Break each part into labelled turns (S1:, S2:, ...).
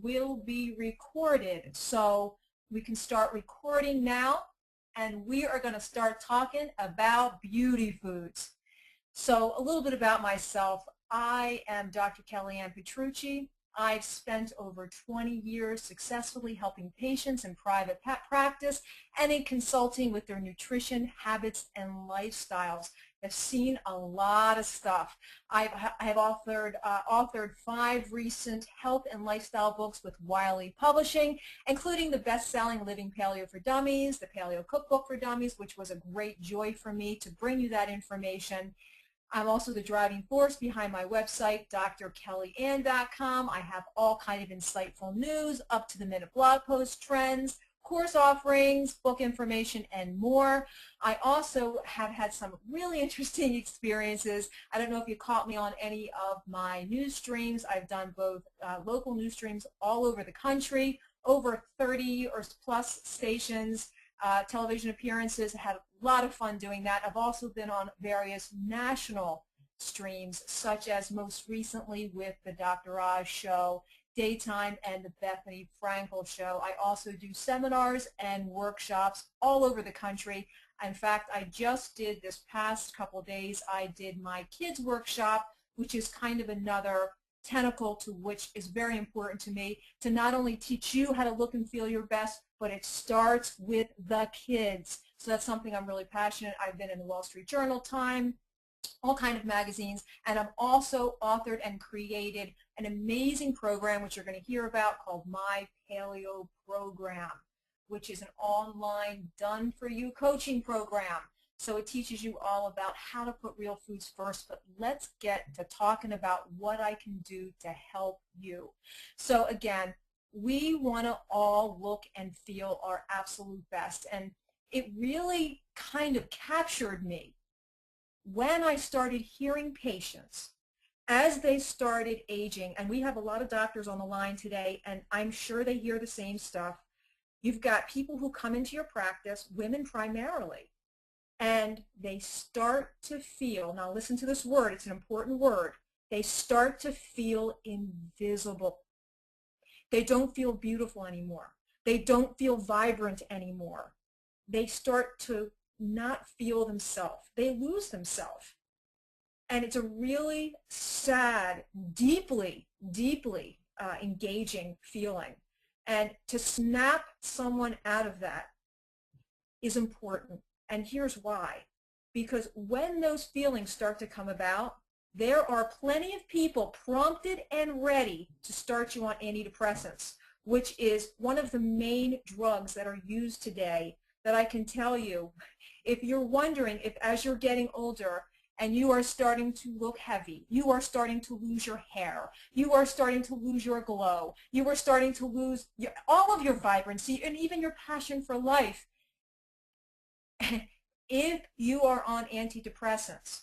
S1: will be recorded. So we can start recording now, and we are going to start talking about beauty foods. So a little bit about myself. I am Dr. Kellyann Petrucci. I've spent over 20 years successfully helping patients in private practice and in consulting with their nutrition, habits, and lifestyles. I've seen a lot of stuff. I have authored 5 recent health and lifestyle books with Wiley Publishing, including the best-selling Living Paleo for Dummies, the Paleo Cookbook for Dummies, which was a great joy for me to bring you that information. I'm also the driving force behind my website, Dr.Kellyann.com. I have all kind of insightful news, up-to-the-minute blog posts, trends, course offerings, book information, and more. I also have had some really interesting experiences. I don't know if you caught me on any of my news streams. I've done both local news streams all over the country, over 30 or plus stations, television appearances. Had a lot of fun doing that. I've also been on various national streams, such as most recently with the Dr. Oz Show, Daytime, and the Bethany Frankel Show. I also do seminars and workshops all over the country. In fact, I just did this past couple days, I did my kids workshop, which is kind of another tentacle to which is very important to me, to not only teach you how to look and feel your best, but it starts with the kids. So that's something I'm really passionate. I've been in the Wall Street Journal, Time, all kind of magazines, and I've also authored and created an amazing program which you're going to hear about called My Paleo Program, which is an online done-for-you coaching program. So it teaches you all about how to put real foods first, but let's get to talking about what I can do to help you. So again, we want to all look and feel our absolute best, and it really kind of captured me when I started hearing patients as they started aging. And we have a lot of doctors on the line today, and I'm sure they hear the same stuff. You've got people who come into your practice, women primarily, and they start to feel, now listen to this word, it's an important word, they start to feel invisible. They don't feel beautiful anymore. They don't feel vibrant anymore. They start to not feel themselves. They lose themselves. And it's a really sad, deeply, deeply engaging feeling. And to snap someone out of that is important. And here's why. Because when those feelings start to come about, there are plenty of people prompted and ready to start you on antidepressants, which is one of the main drugs that are used today that I can tell you, if you're wondering if as you're getting older and you are starting to look heavy, you are starting to lose your hair, you are starting to lose your glow, you are starting to lose all of your vibrancy and even your passion for life, if you are on antidepressants,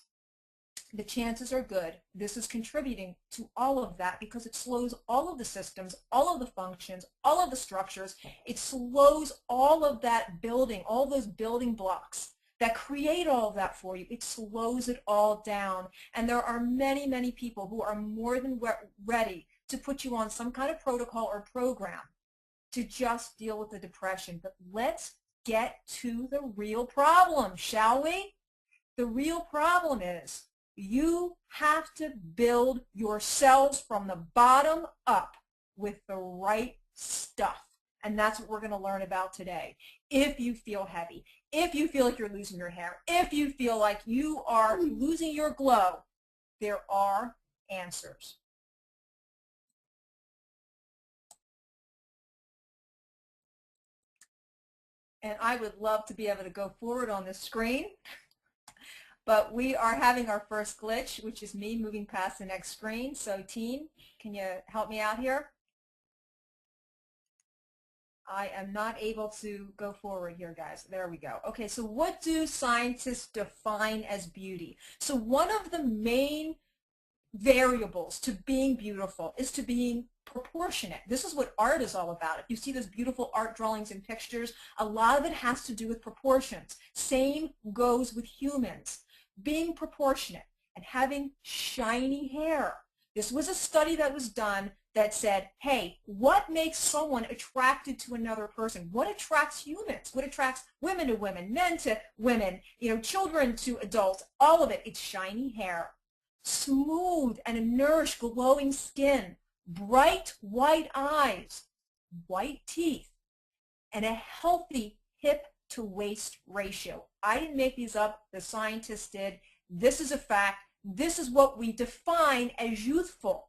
S1: the chances are good this is contributing to all of that, because it slows all of the systems, all of the functions, all of the structures. It slows all of that building, all those building blocks that create all of that for you. It slows it all down. And there are many, many people who are more than ready to put you on some kind of protocol or program to just deal with the depression. But let's get to the real problem, shall we? The real problem is you have to build yourselves from the bottom up with the right stuff. And that's what we're going to learn about today. If you feel heavy, if you feel like you're losing your hair, if you feel like you are losing your glow, there are answers. And I would love to be able to go forward on this screen. But we are having our first glitch, which is me moving past the next screen. So team, can you help me out here? I am not able to go forward here, guys. There we go. Okay, so what do scientists define as beauty? So one of the main variables to being beautiful is to being proportionate. This is what art is all about. If you see those beautiful art drawings and pictures, a lot of it has to do with proportions. Same goes with humans. Being proportionate and having shiny hair. This was a study that was done that said, hey, what makes someone attracted to another person? What attracts humans? What attracts women to women, men to women, children to adults? All of it. It's shiny hair, smooth and nourished, glowing skin, bright white eyes, white teeth, and a healthy hip to waist ratio. I didn't make these up. The scientists did. This is a fact. This is what we define as youthful.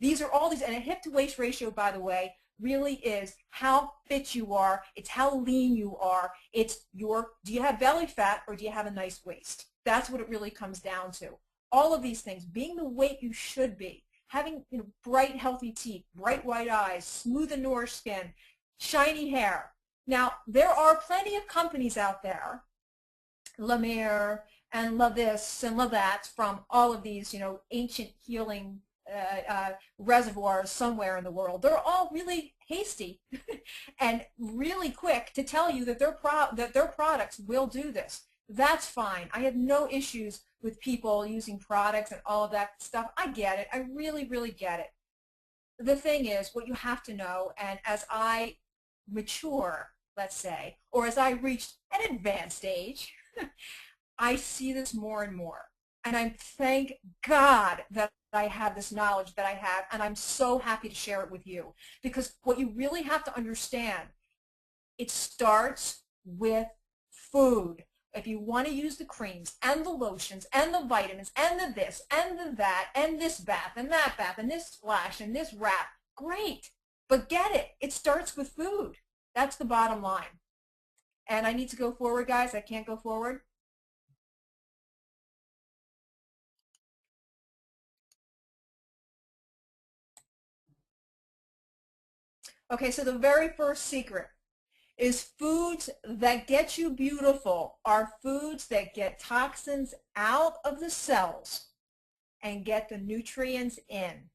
S1: These are all these, and a hip to waist ratio, by the way, really is how fit you are. It's how lean you are. It's do you have belly fat or do you have a nice waist? That's what it really comes down to. All of these things, being the weight you should be, having bright, healthy teeth, bright white eyes, smooth and nourished skin, shiny hair. Now, there are plenty of companies out there, La Mer and La This and La That, from all of these, ancient healing reservoirs somewhere in the world. They're all really hasty and really quick to tell you that their products will do this. That's fine. I have no issues with people using products and all of that stuff. I get it. I really, really get it. The thing is, what you have to know, and as I mature, let's say, or as I reach an advanced age, I see this more and more. And I thank God that I have this knowledge that I have, and I'm so happy to share it with you. Because what you really have to understand, it starts with food. If you want to use the creams and the lotions and the vitamins and the this and the that and this bath and that bath and this splash and this wrap, great. But get it. It starts with food. That's the bottom line. And I need to go forward, guys. I can't go forward. Okay, so the very first secret is foods that get you beautiful are foods that get toxins out of the cells and get the nutrients in.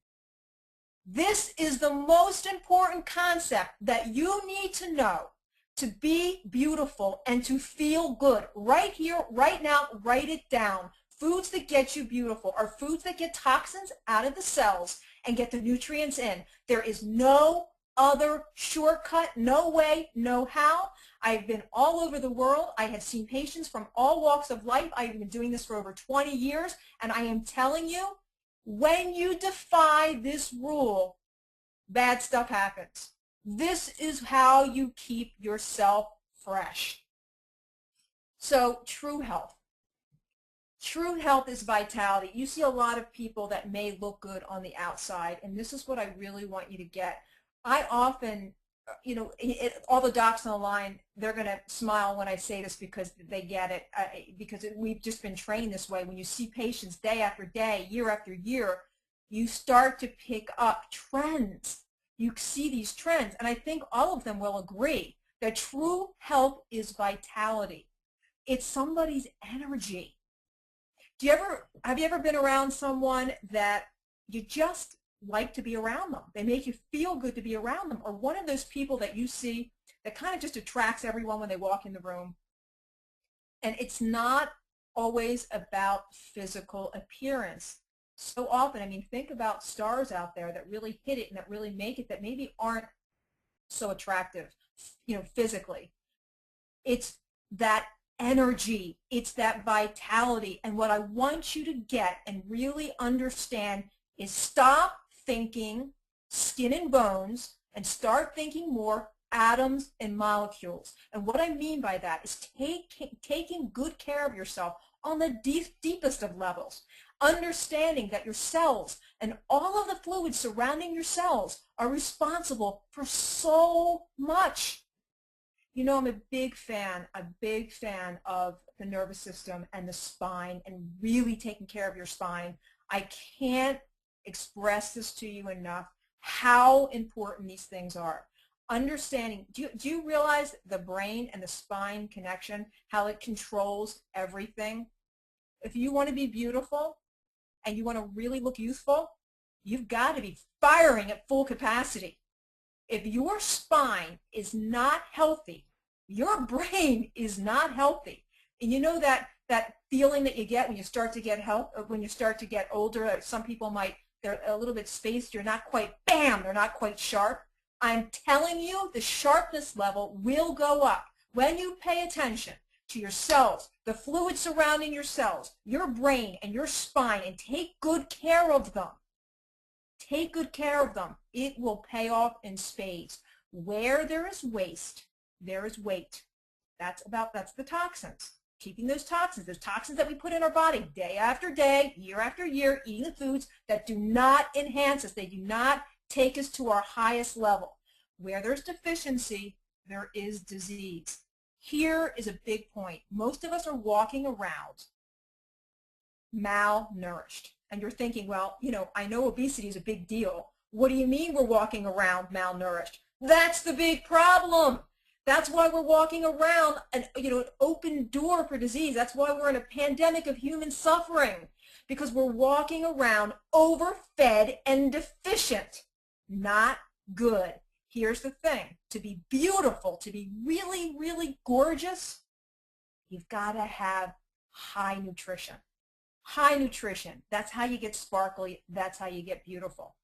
S1: This is the most important concept that you need to know to be beautiful and to feel good. Right here, right now, write it down. Foods that get you beautiful are foods that get toxins out of the cells and get the nutrients in. There is no other shortcut, no way, no how. I've been all over the world. I have seen patients from all walks of life. I've been doing this for over 20 years, and I am telling you, when you defy this rule, bad stuff happens. This is how you keep yourself fresh. So, true health. True health is vitality. You see a lot of people that may look good on the outside, and this is what I really want you to get. I often, all the docs on the line, they're going to smile when I say this because they get it, because we've just been trained this way. When you see patients day after day, year after year, you start to pick up trends. You see these trends, and I think all of them will agree that true health is vitality. It's somebody's energy. Have you ever been around someone that you just like to be around them? They make you feel good to be around them. Or one of those people that you see that kind of just attracts everyone when they walk in the room. And it's not always about physical appearance. So often, I mean, think about stars out there that really hit it and that really make it, that maybe aren't so attractive, physically. It's that energy. It's that vitality. And what I want you to get and really understand is stop thinking skin and bones and start thinking more atoms and molecules. And what I mean by that is taking good care of yourself on the deepest of levels. Understanding that your cells and all of the fluids surrounding your cells are responsible for so much. I'm a big fan of the nervous system and the spine and really taking care of your spine. I can't express this to you enough, how important these things are. Understanding, do you realize the brain and the spine connection, how it controls everything? If you want to be beautiful and you want to really look youthful, you've got to be firing at full capacity. If your spine is not healthy, your brain is not healthy. And you know that feeling that you get when you start to get when you start to get older, some people might they're a little bit spaced, you're not quite, bam, they're not quite sharp. I'm telling you, the sharpness level will go up when you pay attention to your cells, the fluid surrounding your cells, your brain, and your spine, and take good care of them. Take good care of them. It will pay off in spades. Where there is waste, there is weight. That's the toxins. Keeping those toxins that we put in our body day after day, year after year, eating the foods that do not enhance us. They do not take us to our highest level. Where there's deficiency, there is disease. Here is a big point. Most of us are walking around malnourished. And you're thinking, well, I know obesity is a big deal. What do you mean we're walking around malnourished? That's the big problem. That's why we're walking around an open door for disease. That's why we're in a pandemic of human suffering, because we're walking around overfed and deficient. Not good. Here's the thing. To be beautiful, to be really, really gorgeous, you've got to have high nutrition. High nutrition. That's how you get sparkly. That's how you get beautiful.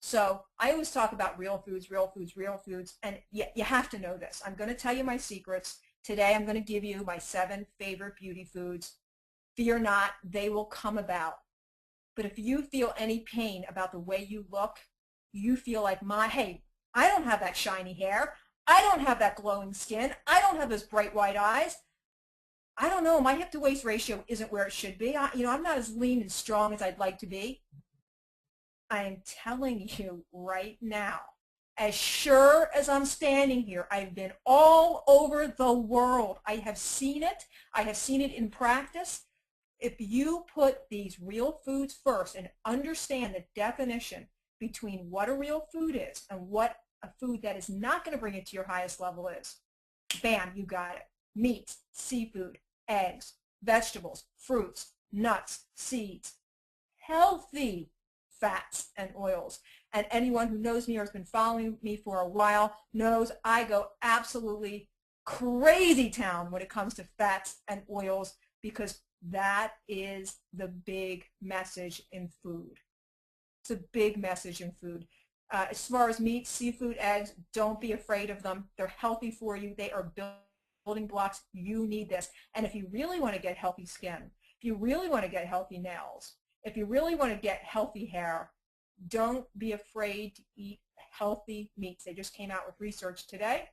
S1: So I always talk about real foods, real foods, real foods, and you have to know this. I'm going to tell you my secrets. Today I'm going to give you my 7 favorite beauty foods. Fear not, they will come about. But if you feel any pain about the way you look, you feel like, hey, I don't have that shiny hair. I don't have that glowing skin. I don't have those bright white eyes. I don't know, my hip to waist ratio isn't where it should be. I'm not as lean and strong as I'd like to be. I am telling you right now, as sure as I'm standing here, I've been all over the world. I have seen it. I have seen it in practice. If you put these real foods first and understand the definition between what a real food is and what a food that is not going to bring it to your highest level is, bam, you got it. Meat, seafood, eggs, vegetables, fruits, nuts, seeds, healthy fats and oils. And anyone who knows me or has been following me for a while knows I go absolutely crazy town when it comes to fats and oils, because that is the big message in food. It's a big message in food. As far as meat, seafood, eggs, don't be afraid of them. They're healthy for you. They are building blocks. You need this. And if you really want to get healthy skin, if you really want to get healthy nails, if you really want to get healthy hair, don't be afraid to eat healthy meats. They just came out with research today.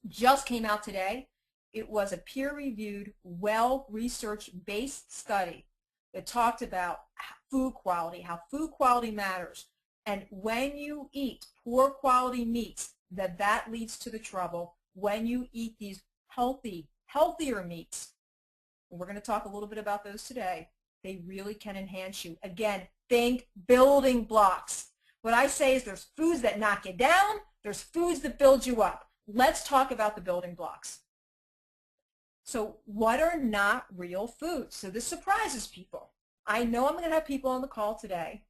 S1: Just came out today. It was a peer-reviewed, well-research-based study that talked about food quality, how food quality matters. And when you eat poor quality meats, that leads to the trouble. When you eat these healthier meats, and we're going to talk a little bit about those today, they really can enhance you. Again, think building blocks. What I say is there's foods that knock you down, there's foods that build you up. Let's talk about the building blocks. So what are not real foods? So this surprises people. I know I'm going to have people on the call today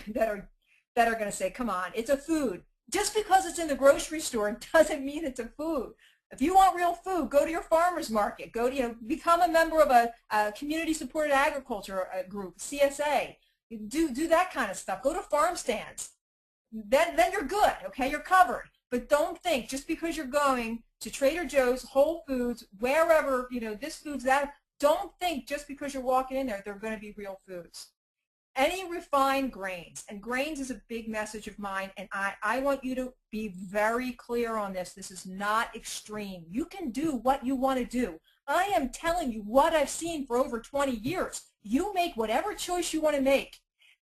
S1: that are going to say, come on, it's a food. Just because it's in the grocery store doesn't mean it's a food. If you want real food, go to your farmer's market. Go to, become a member of a community-supported agriculture group, CSA. Do that kind of stuff. Go to farm stands. Then you're good, okay? You're covered. But don't think just because you're going to Trader Joe's, Whole Foods, wherever, this food's that, don't think just because you're walking in there, they're going to be real foods. Any refined grains, and grains is a big message of mine, and I want you to be very clear on this. This is not extreme. You can do what you want to do. I am telling you what I've seen for over 20 years. You make whatever choice you want to make.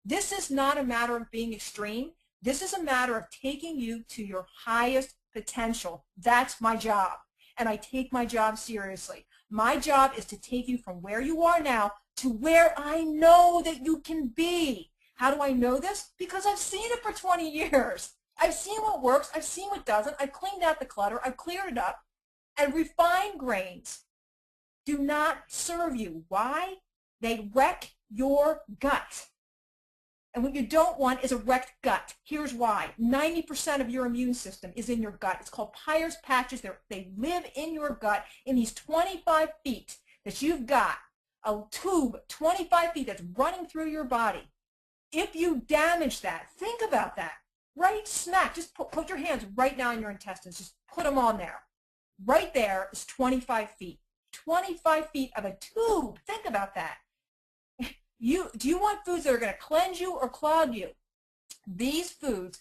S1: This is not a matter of being extreme. This is a matter of taking you to your highest potential. That's my job, and I take my job seriously. My job is to take you from where you are now to where I know that you can be. How do I know this? Because I've seen it for 20 years. I've seen what works. I've seen what doesn't. I've cleaned out the clutter. I've cleared it up. And refined grains do not serve you. Why? They wreck your gut. And what you don't want is a wrecked gut. Here's why. 90% of your immune system is in your gut. It's called Peyer's patches. They live in your gut in these 25 feet that you've got. A tube 25 feet that's running through your body If you damage that, think about that. Right smack, just put your hands right now in your intestines. Just put them on there. Right there is 25 feet. 25 feet of a tube. Think about that. Do you want foods that are going to cleanse you or clog you? These foods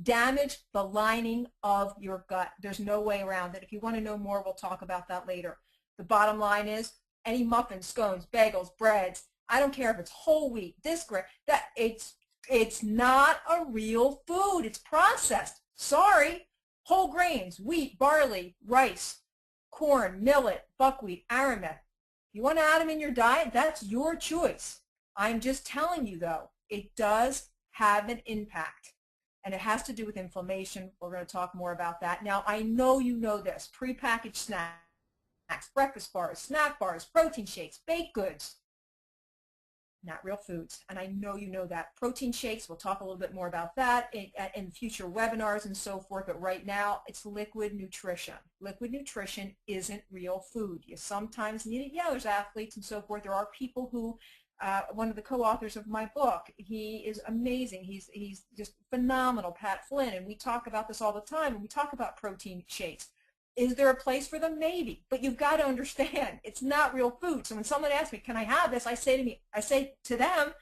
S1: damage the lining of your gut. There's no way around it. If you want to know more, we'll talk about that later. The bottom line is any muffins, scones, bagels, breads, I don't care if it's whole wheat, this grain, that it's not a real food. It's processed. Sorry. Whole grains, wheat, barley, rice, corn, millet, buckwheat, aramid. You want to add them in your diet? That's your choice. I'm just telling you, though, it does have an impact, and it has to do with inflammation. We're going to talk more about that. Now, I know you know this. Prepackaged snacks, breakfast bars, snack bars, protein shakes, baked goods, not real foods, and I know you know that. Protein shakes, we'll talk a little bit more about that in future webinars and so forth, but right now it's liquid nutrition. Liquid nutrition isn't real food. You sometimes need it. Yeah, there's athletes and so forth. There are people who, one of the co-authors of my book, he is amazing. He's just phenomenal, Pat Flynn, and we talk about this all the time, and we talk about protein shakes. Is there a place for them? Maybe, but you've got to understand it's not real food. So when someone asks me, "Can I have this?" I say to them,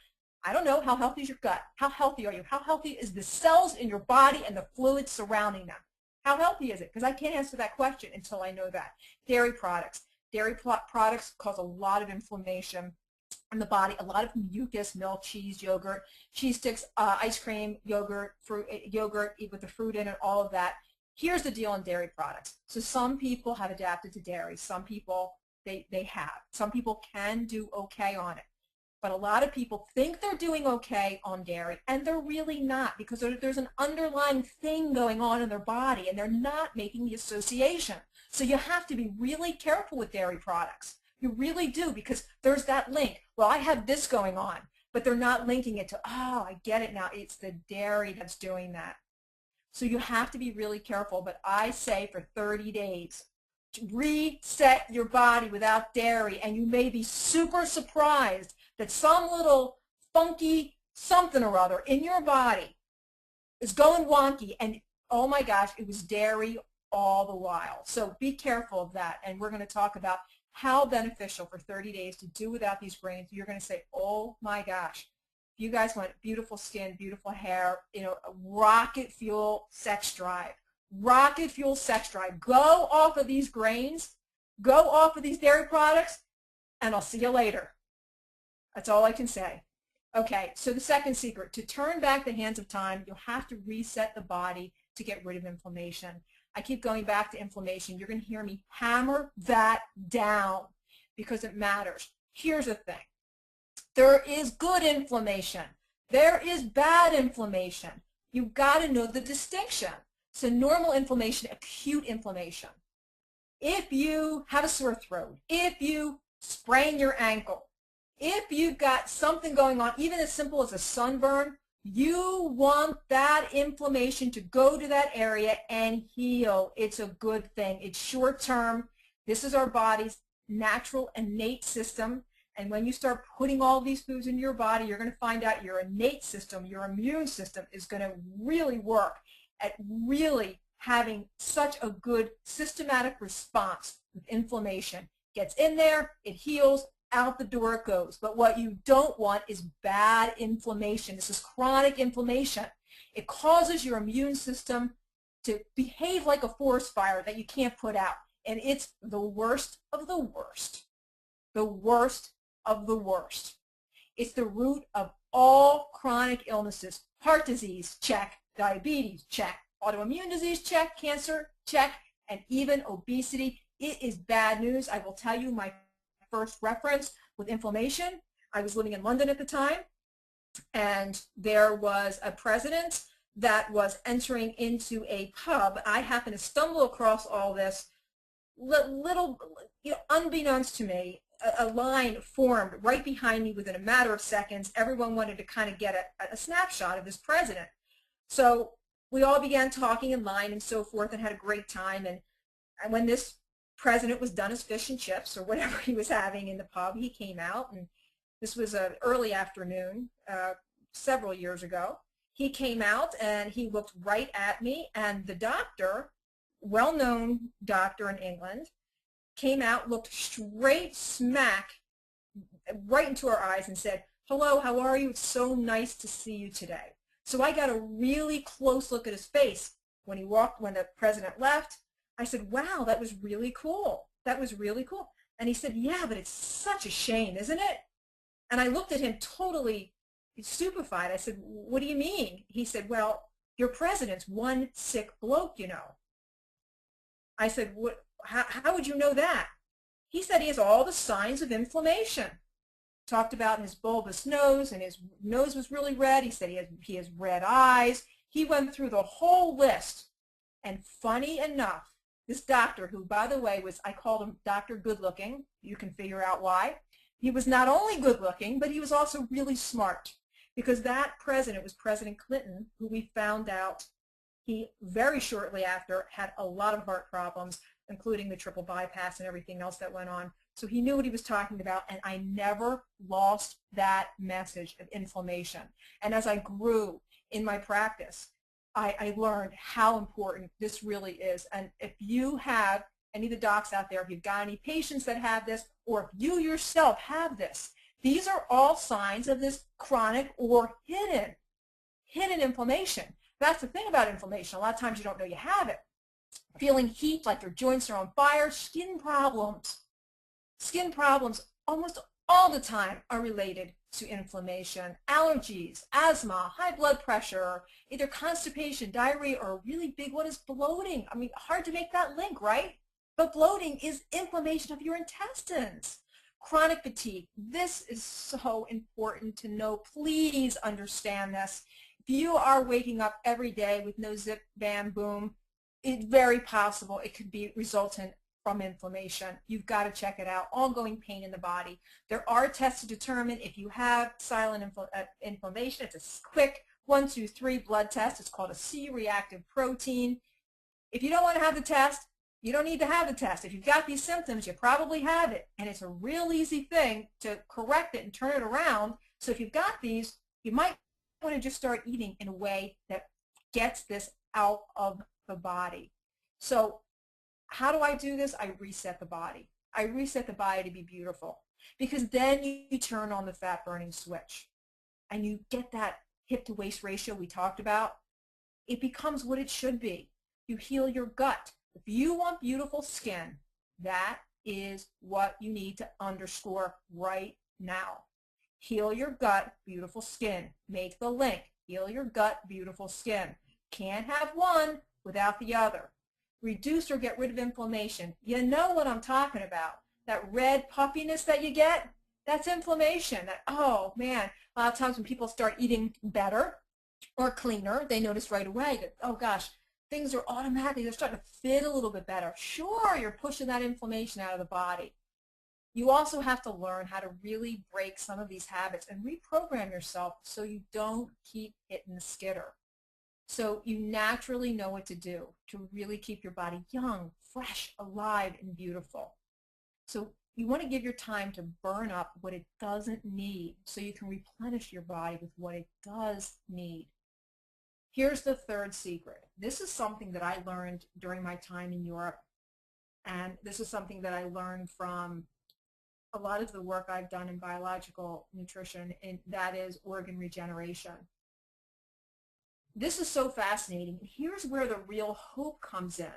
S1: "I don't know. How healthy is your gut? How healthy are you? How healthy is the cells in your body and the fluids surrounding them? How healthy is it?" Because I can't answer that question until I know that. Dairy products. Dairy products cause a lot of inflammation in the body, a lot of mucus, milk, cheese, yogurt, cheese sticks, ice cream, yogurt, fruit, yogurt with the fruit in it, all of that. Here's the deal on dairy products. So some people have adapted to dairy. Some people, they have. Some people can do okay on it. But a lot of people think they're doing okay on dairy, and they're really not, because there's an underlying thing going on in their body, and they're not making the association. So you have to be really careful with dairy products. You really do, because there's that link. Well, I have this going on, but they're not linking it to, oh, I get it now. It's the dairy that's doing that. So you have to be really careful, but I say for 30 days, reset your body without dairy, and you may be super surprised that some little funky something or other in your body is going wonky, and oh my gosh, it was dairy all the while. So be careful of that, and we're going to talk about how beneficial for 30 days to do without these grains. You're going to say, oh my gosh. You guys want beautiful skin, beautiful hair, you know, rocket fuel sex drive. Rocket fuel sex drive. Go off of these grains, go off of these dairy products, and I'll see you later. That's all I can say. Okay, so the second secret, to turn back the hands of time, you'll have to reset the body to get rid of inflammation. I keep going back to inflammation. You're going to hear me hammer that down because it matters. Here's the thing. There is good inflammation. There is bad inflammation. You've got to know the distinction. So normal inflammation, acute inflammation. If you have a sore throat, if you sprain your ankle, if you've got something going on, even as simple as a sunburn, you want that inflammation to go to that area and heal. It's a good thing. It's short term. This is our body's natural innate system. And when you start putting all these foods in your body, you're going to find out your innate system, your immune system is going to really work at really having such a good systematic response with inflammation. Gets in there, it heals, out the door it goes. But what you don't want is bad inflammation. This is chronic inflammation. It causes your immune system to behave like a forest fire that you can't put out. And it's the worst of the worst. The worst of the worst. It's the root of all chronic illnesses. Heart disease, check. Diabetes, check. Autoimmune disease, check. Cancer, check. And even obesity. It is bad news. I will tell you my first reference with inflammation. I was living in London at the time, and there was a president that was entering into a pub. I happened to stumble across all this little, unbeknownst to me, a line formed right behind me within a matter of seconds. Everyone wanted to kind of get a snapshot of this president. So we all began talking in line and so forth and had a great time. And when this president was done his fish and chips or whatever he was having in the pub, he came out, and this was an early afternoon, several years ago. He came out and he looked right at me, and the doctor, well-known doctor in England, came out, looked straight smack right into our eyes and said, "Hello, how are you? It's so nice to see you today." So I got a really close look at his face when the president left. I said, "Wow, that was really cool. That was really cool." And he said, "Yeah, but it's such a shame, isn't it?" And I looked at him totally stupefied. I said, "What do you mean?" He said, "Well, your president's one sick bloke, you know." I said, "What? How would you know that?" He said he has all the signs of inflammation. Talked about his bulbous nose, and his nose was really red. He said he has red eyes. He went through the whole list. And funny enough, this doctor, who, by the way, I called him Dr. Good Looking. You can figure out why. He was not only good looking, but he was also really smart, because that president was President Clinton, who we found out he very shortly after had a lot of heart problems, including the triple bypass and everything else that went on. So he knew what he was talking about, and I never lost that message of inflammation. And as I grew in my practice, I learned how important this really is. And if you have any of the docs out there, if you've got any patients that have this, or if you yourself have this, these are all signs of this chronic or hidden inflammation. That's the thing about inflammation. A lot of times you don't know you have it. Feeling heat, like your joints are on fire, skin problems. Skin problems almost all the time are related to inflammation. Allergies, asthma, high blood pressure, either constipation, diarrhea, or a really big one is bloating. I mean, hard to make that link, right? But bloating is inflammation of your intestines. Chronic fatigue. This is so important to know. Please understand this. If you are waking up every day with no zip, bam, boom, it's very possible it could be resultant from inflammation. You've got to check it out. Ongoing pain in the body. There are tests to determine if you have silent inflammation. It's a quick 1, 2, 3 blood test. It's called a C-reactive protein. If you don't want to have the test, you don't need to have the test. If you've got these symptoms, you probably have it. And it's a real easy thing to correct it and turn it around. So if you've got these, you might want to just start eating in a way that gets this out of the body. So how do I do this? I reset the body. I reset the body to be beautiful, because then you turn on the fat burning switch and you get that hip to waist ratio we talked about. It becomes what it should be. You heal your gut. If you want beautiful skin, that is what you need to underscore right now. Heal your gut, beautiful skin. Make the link. Heal your gut, beautiful skin. Can't have one without the other. Reduce or get rid of inflammation. You know what I'm talking about. That red puffiness that you get, that's inflammation. That, oh man, a lot of times when people start eating better or cleaner, they notice right away that, oh gosh, things are automatically, they're starting to fit a little bit better. Sure, you're pushing that inflammation out of the body. You also have to learn how to really break some of these habits and reprogram yourself so you don't keep hitting the skidder. So you naturally know what to do to really keep your body young, fresh, alive, and beautiful. So you want to give your time to burn up what it doesn't need so you can replenish your body with what it does need. Here's the third secret. This is something that I learned during my time in Europe, and this is something that I learned from a lot of the work I've done in biological nutrition, and that is organ regeneration. This is so fascinating. Here's where the real hope comes in,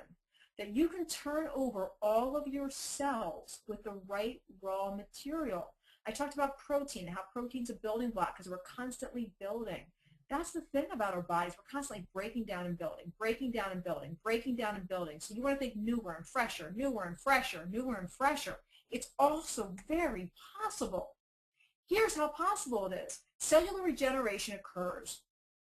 S1: that you can turn over all of your cells with the right raw material. I talked about protein, how protein's a building block because we're constantly building. That's the thing about our bodies. We're constantly breaking down and building, breaking down and building, breaking down and building. So you want to think newer and fresher, newer and fresher, newer and fresher. It's also very possible. Here's how possible it is. Cellular regeneration occurs.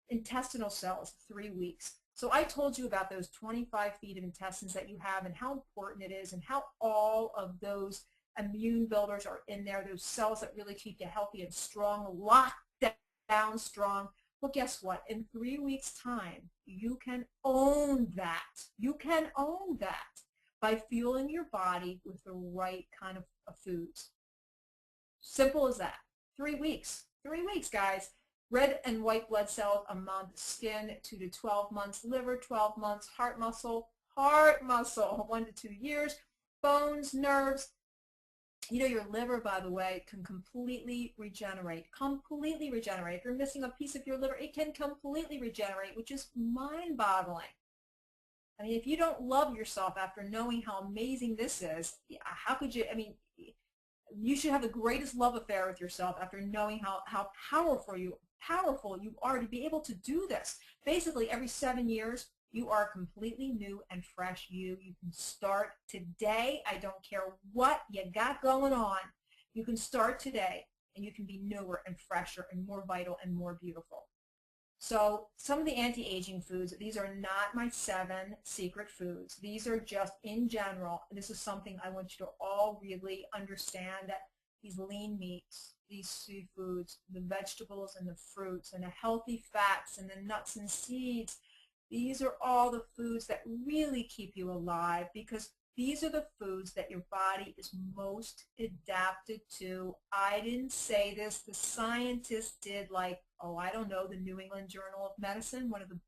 S1: Intestinal cells, 3 weeks. So I told you about those 25 feet of intestines that you have and how important it is and how all of those immune builders are in there, those cells that really keep you healthy and strong, locked down strong. Well, guess what? In 3 weeks' time, you can own that. You can own that by fueling your body with the right kind of foods. Simple as that. 3 weeks. 3 weeks, guys. Red and white blood cells a month, skin 2 to 12 months, liver 12 months, heart muscle 1 to 2 years, bones, nerves. You know, your liver, by the way, can completely regenerate. Completely regenerate. If you're missing a piece of your liver, it can completely regenerate, which is mind-boggling. I mean, if you don't love yourself after knowing how amazing this is, how could you? I mean, you should have the greatest love affair with yourself after knowing how powerful you are to be able to do this. Basically, every 7 years, you are completely new and fresh. You can start today. I don't care what you got going on. You can start today, and you can be newer and fresher and more vital and more beautiful. So some of the anti-aging foods, these are not my 7 secret foods. These are just in general. This is something I want you to all really understand, that these lean meats, these seafoods, the vegetables and the fruits and the healthy fats and the nuts and seeds, these are all the foods that really keep you alive, because these are the foods that your body is most adapted to. I didn't say this. The scientists did, like, oh, I don't know, the New England Journal of Medicine, one of the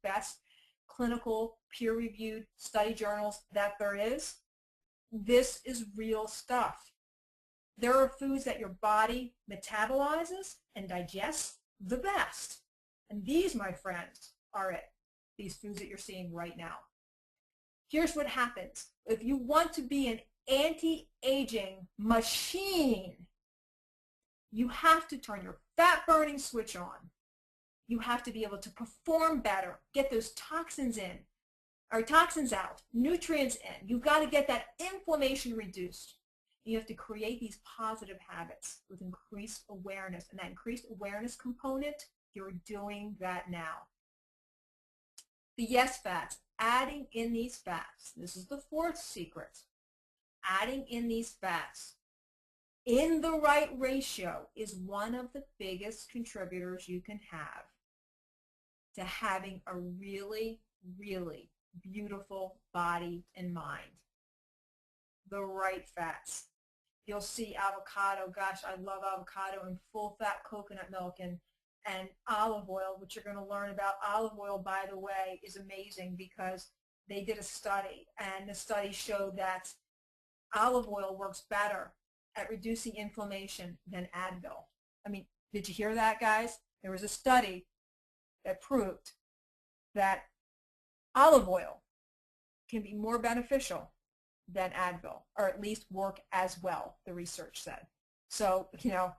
S1: best clinical peer-reviewed study journals that there is. This is real stuff. There are foods that your body metabolizes and digests the best. And these, my friends, are it. These foods that you're seeing right now. Here's what happens. If you want to be an anti-aging machine, you have to turn your fat-burning switch on. You have to be able to perform better, get those toxins in, or toxins out, nutrients in. You've got to get that inflammation reduced. You have to create these positive habits with increased awareness. And that increased awareness component, you're doing that now. The yes fats, adding in these fats. This is the 4th secret. Adding in these fats in the right ratio is one of the biggest contributors you can have to having a really, really beautiful body and mind. The right fats. You'll see avocado. Gosh, I love avocado, and full fat coconut milk, and olive oil, which you're going to learn about. Olive oil, by the way, is amazing because they did a study, and the study showed that olive oil works better at reducing inflammation than Advil. I mean, did you hear that, guys? There was a study that proved that olive oil can be more beneficial than Advil, or at least work as well, the research said. So, you know,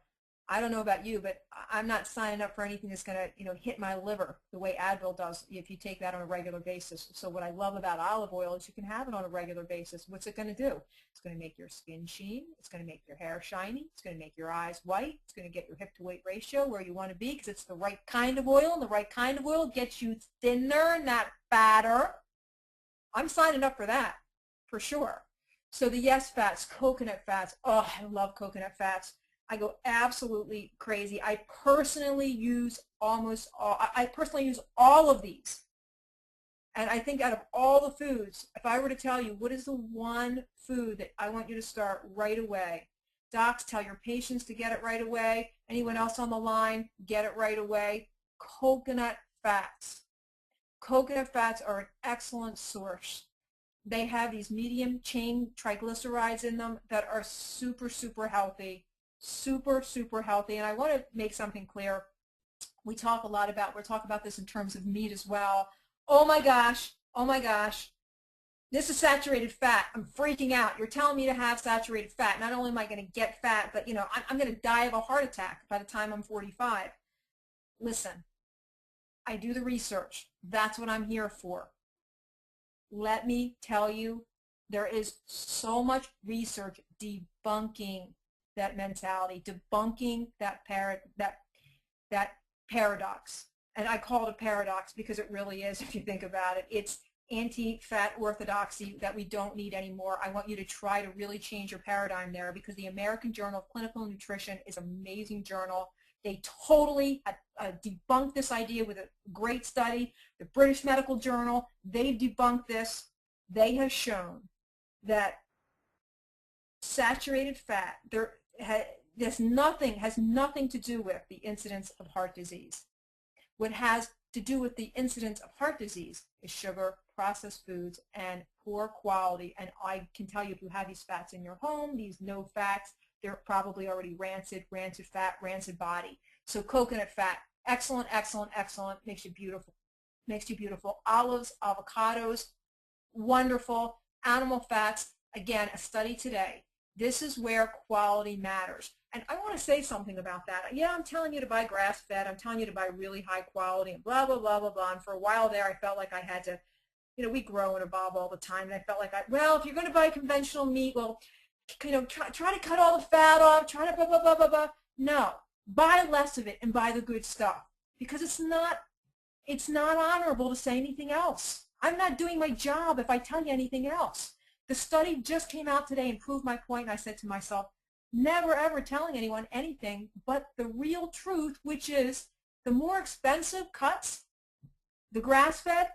S1: I don't know about you, but I'm not signing up for anything that's going to, you know, hit my liver the way Advil does if you take that on a regular basis. So what I love about olive oil is you can have it on a regular basis. What's it going to do? It's going to make your skin sheen. It's going to make your hair shiny. It's going to make your eyes white. It's going to get your hip to weight ratio where you want to be, because it's the right kind of oil, and the right kind of oil gets you thinner, not fatter. I'm signing up for that for sure. So the yes fats, coconut fats. Oh, I love coconut fats. I go absolutely crazy. I personally use almost all. I personally use all of these. And I think out of all the foods, if I were to tell you what is the one food that I want you to start right away, docs, tell your patients to get it right away. Anyone else on the line, get it right away. Coconut fats. Coconut fats are an excellent source. They have these medium chain triglycerides in them that are super, super healthy. Super, super healthy. And I want to make something clear. We'll talk about this in terms of meat as well. Oh my gosh, this is saturated fat. I'm freaking out. You're telling me to have saturated fat. Not only am I going to get fat, but, you know, I'm going to die of a heart attack by the time I'm 45. Listen, I do the research. That's what I'm here for. Let me tell you, there is so much research debunking that mentality, debunking that paradox. And I call it a paradox because it really is, if you think about it. It's anti-fat orthodoxy that we don't need anymore. I want you to try to really change your paradigm there, because the American Journal of Clinical Nutrition is an amazing journal. They totally debunked this idea with a great study. The British Medical Journal, they've debunked this. They have shown that saturated fat, has nothing to do with the incidence of heart disease. What has to do with the incidence of heart disease is sugar, processed foods, and poor quality. And I can tell you, if you have these fats in your home, these no fats, they're probably already rancid fat, rancid body. So coconut fat, excellent, excellent, excellent, makes you beautiful. Makes you beautiful. Olives, avocados, wonderful. Animal fats, again, a study today. This is where quality matters. And I want to say something about that. Yeah, I'm telling you to buy grass-fed. I'm telling you to buy really high quality and blah, blah, blah, blah, blah. And for a while there, I felt like I had to, we grow and evolve all the time. And I felt like, well, if you're going to buy conventional meat, well, try to cut all the fat off, try to blah, blah, blah, blah, blah. No, buy less of it and buy the good stuff, because it's not honorable to say anything else. I'm not doing my job if I tell you anything else. The study just came out today and proved my point, and I said to myself, never ever telling anyone anything but the real truth, which is the more expensive cuts, the grass-fed,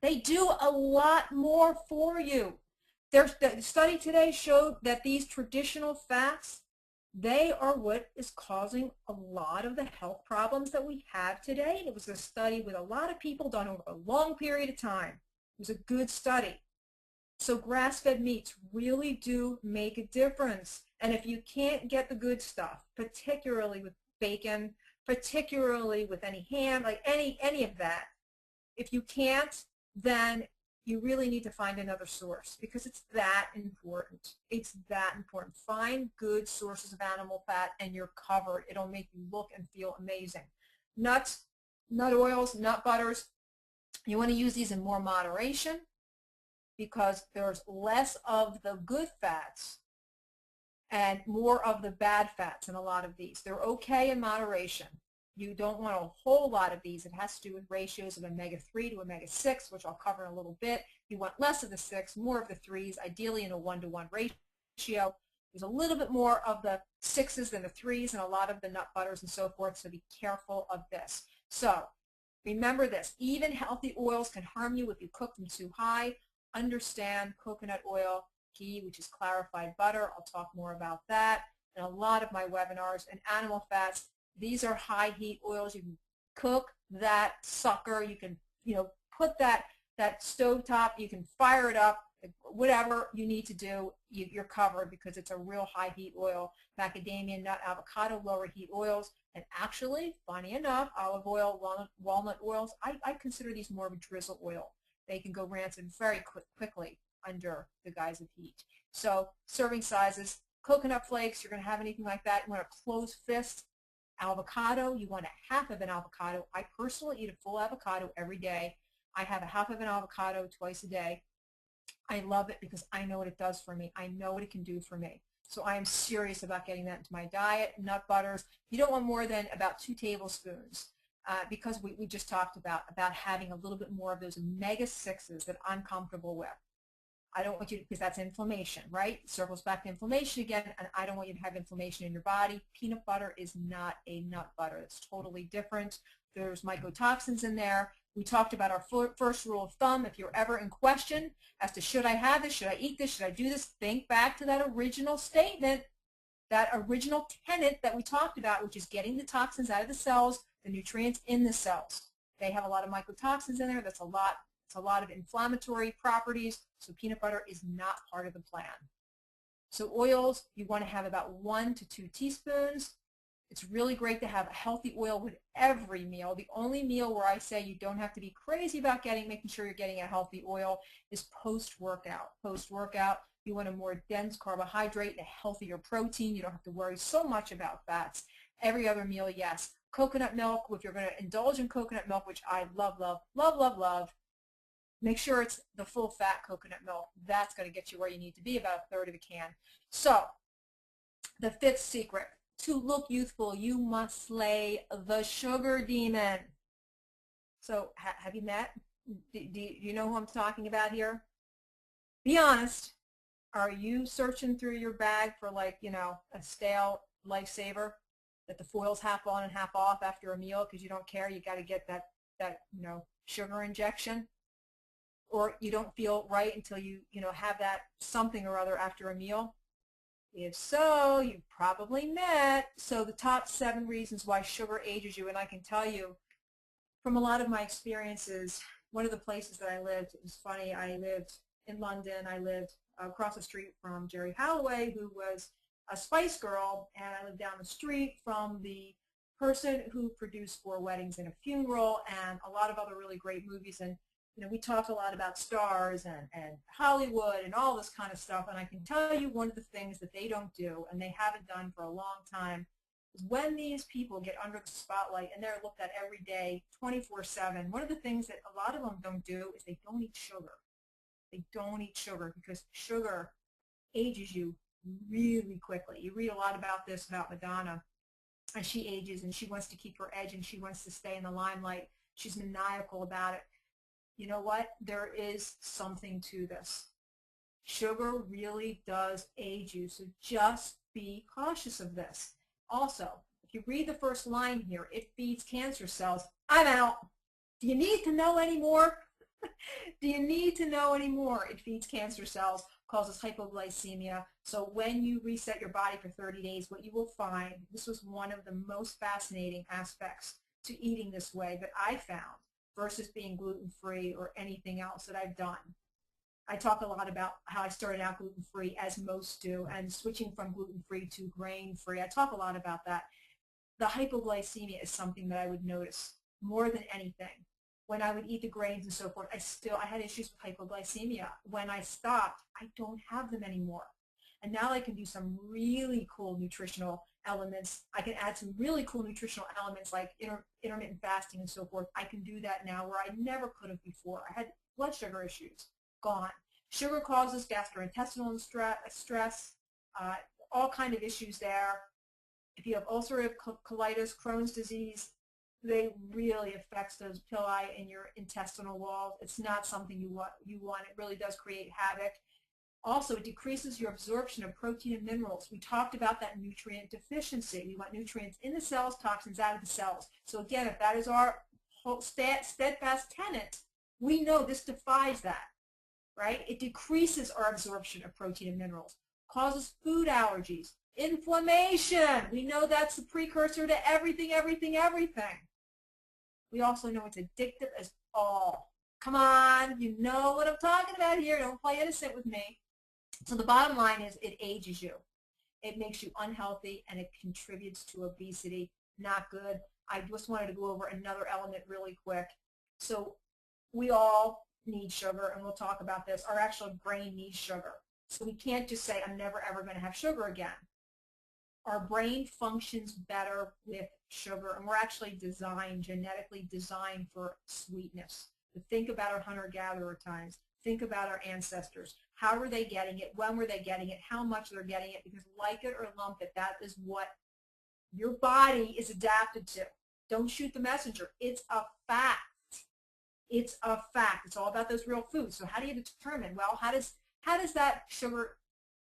S1: they do a lot more for you. The study today showed that these traditional fats, they are what is causing a lot of the health problems that we have today. And it was a study with a lot of people done over a long period of time. It was a good study. So grass-fed meats really do make a difference. And if you can't get the good stuff, particularly with bacon, particularly with any ham, like any of that, if you can't, then you really need to find another source, because it's that important. It's that important. Find good sources of animal fat and you're covered. It'll make you look and feel amazing. Nuts, nut oils, nut butters, you want to use these in more moderation, because there's less of the good fats and more of the bad fats in a lot of these. They're okay in moderation. You don't want a whole lot of these. It has to do with ratios of omega-3 to omega-6, which I'll cover in a little bit. You want less of the 6, more of the 3s, ideally in a 1-to-1 ratio. There's a little bit more of the 6s than the 3s in a lot of the nut butters and so forth, so be careful of this. So remember this, even healthy oils can harm you if you cook them too high. Understand coconut oil, ghee, which is clarified butter. I'll talk more about that in a lot of my webinars. And animal fats, these are high heat oils. You can cook that sucker. You can, put that stovetop. You can fire it up. Whatever you need to do, you're covered, because it's a real high heat oil. Macadamia nut, avocado, lower heat oils. And actually, funny enough, olive oil, walnut oils, I consider these more of a drizzle oil. They can go rancid very quickly under the guise of heat. So serving sizes, coconut flakes, you're going to have anything like that. You want a closed fist. Avocado, you want a half of an avocado. I personally eat a full avocado every day. I have a half of an avocado twice a day. I love it because I know what it does for me. I know what it can do for me. So I am serious about getting that into my diet. Nut butters, you don't want more than about 2 tablespoons. Because we just talked about having a little bit more of those omega-6s that I'm comfortable with. I don't want you to, because that's inflammation, right? It circles back to inflammation again, and I don't want you to have inflammation in your body. Peanut butter is not a nut butter. It's totally different. There's mycotoxins in there. We talked about our first rule of thumb. If you're ever in question as to should I have this, should I eat this, should I do this, think back to that original statement, that original tenet that we talked about, which is getting the toxins out of the cells, the nutrients in the cells. They have a lot of mycotoxins in there. That's a lot. It's a lot of inflammatory properties, so peanut butter is not part of the plan. So oils, you want to have about 1 to 2 teaspoons. It's really great to have a healthy oil with every meal. The only meal where I say you don't have to be crazy about making sure you're getting a healthy oil is post-workout. Post-workout, you want a more dense carbohydrate and a healthier protein. You don't have to worry so much about fats. Every other meal, yes. Coconut milk, if you're going to indulge in coconut milk, which I love, love, love, love, love, make sure it's the full fat coconut milk. That's going to get you where you need to be, about 1/3 of a can. So the 5th secret, to look youthful, you must slay the sugar demon. So have you met? Do you know who I'm talking about here? Be honest. Are you searching through your bag for, like, a stale lifesaver that the foil's half on and half off after a meal because you don't care? You got to get that sugar injection. Or you don't feel right until you have that something or other after a meal. If so, you probably met. So the top 7 reasons why sugar ages you, and I can tell you from a lot of my experiences, one of the places that I lived, it was funny, I lived in London, I lived across the street from Jerry Holloway, who was a Spice Girl, and I lived down the street from the person who produced Four Weddings and a Funeral and a lot of other really great movies. And you know, we talked a lot about stars and Hollywood and all this kind of stuff, and I can tell you one of the things that they don't do, and they haven't done for a long time, is when these people get under the spotlight and they're looked at every day, 24/7, one of the things that a lot of them don't do is they don't eat sugar. They don't eat sugar because sugar ages you really quickly. You read a lot about this, about Madonna, and she ages and she wants to keep her edge and she wants to stay in the limelight. She's maniacal about it. You know what? There is something to this. Sugar really does age you, so just be cautious of this. Also, if you read the first line here, it feeds cancer cells. I'm out. Do you need to know any more? Do you need to know any more? It feeds cancer cells, causes hypoglycemia. So when you reset your body for 30 days, what you will find, this was one of the most fascinating aspects to eating this way that I found versus being gluten-free or anything else that I've done. I talk a lot about how I started out gluten-free, as most do, and switching from gluten-free to grain-free. I talk a lot about that. The hypoglycemia is something that I would notice more than anything. When I would eat the grains and so forth, I had issues with hypoglycemia. When I stopped, I don't have them anymore. And now I can do some really cool nutritional elements. I can add some really cool nutritional elements like intermittent fasting and so forth. I can do that now where I never could have before. I had blood sugar issues. Gone. Sugar causes gastrointestinal stress, all kind of issues there. If you have ulcerative colitis, Crohn's disease, they really affect those villi in your intestinal walls. It's not something you want. It really does create havoc. Also, it decreases your absorption of protein and minerals. We talked about that nutrient deficiency. We want nutrients in the cells, toxins out of the cells. So again, if that is our steadfast tenet, we know this defies that. Right? It decreases our absorption of protein and minerals, causes food allergies, inflammation. We know that's the precursor to everything, everything, everything. We also know it's addictive as all. Come on, you know what I'm talking about here. Don't play innocent with me. So the bottom line is it ages you. It makes you unhealthy and it contributes to obesity. Not good. I just wanted to go over another element really quick. So we all need sugar, and we'll talk about this. Our actual brain needs sugar. So we can't just say, I'm never ever going to have sugar again. Our brain functions better with sugar, and we're actually genetically designed for sweetness. But think about our hunter-gatherer times. Think about our ancestors. How were they getting it? When were they getting it? How much they're getting it? Because like it or lump it, that is what your body is adapted to. Don't shoot the messenger. It's a fact. It's a fact. It's all about those real foods. So how do you determine? Well, how does that sugar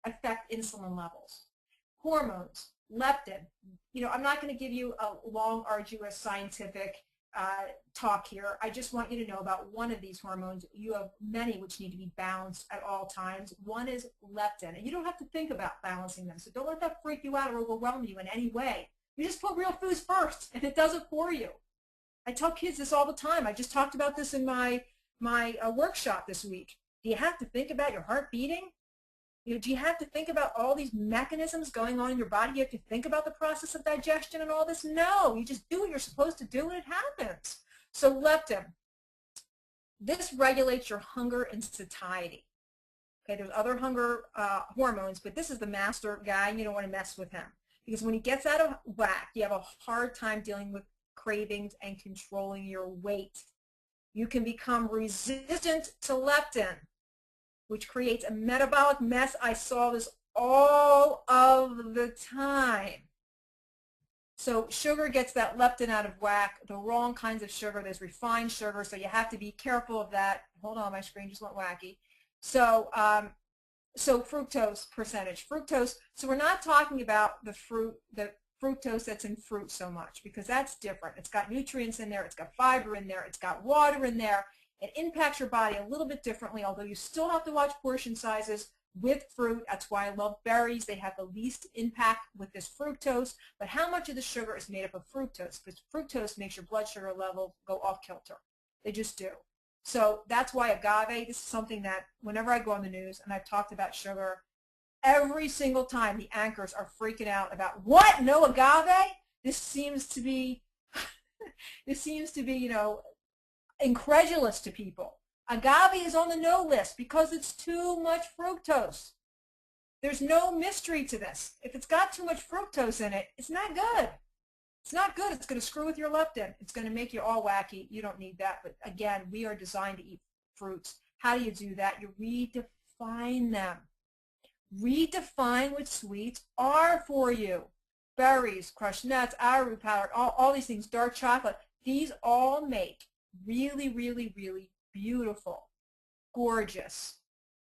S1: affect insulin levels? Hormones, leptin. You know, I'm not going to give you a long, arduous scientific talk here. I just want you to know about one of these hormones. You have many which need to be balanced at all times. One is leptin, and you don't have to think about balancing them. So don't let that freak you out or overwhelm you in any way. You just put real foods first, and it does it for you. I tell kids this all the time. I just talked about this in my workshop this week. Do you have to think about your heart beating? You know, do you have to think about all these mechanisms going on in your body? You have to think about the process of digestion and all this? No, you just do what you're supposed to do and it happens. So leptin, this regulates your hunger and satiety. Okay, there's other hunger hormones, but this is the master guy, and you don't want to mess with him. Because when he gets out of whack, you have a hard time dealing with cravings and controlling your weight. You can become resistant to leptin, which creates a metabolic mess. I saw this all of the time. So sugar gets that leptin out of whack, the wrong kinds of sugar. There's refined sugar, so you have to be careful of that. Hold on, my screen just went wacky. So, so fructose percentage. Fructose, so we're not talking about the fructose that's in fruit so much, because that's different. It's got nutrients in there, it's got fiber in there, it's got water in there. It impacts your body a little bit differently, although you still have to watch portion sizes. with fruit. That's why I love berries. They have the least impact with this fructose. But how much of the sugar is made up of fructose? Because fructose makes your blood sugar level go off kilter. They just do. So that's why agave, this is something that whenever I go on the news and I've talked about sugar, every single time the anchors are freaking out about, what, no agave? This seems to be, you know, incredulous to people. Agave is on the no list because it's too much fructose. There's no mystery to this. If it's got too much fructose in it, it's not good. It's not good. It's going to screw with your leptin. It's going to make you all wacky. You don't need that. But again, we are designed to eat fruits. How do you do that? You redefine them. Redefine what sweets are for you. Berries, crushed nuts, arrowroot powder, all these things, dark chocolate. These all make really, really, really beautiful, gorgeous.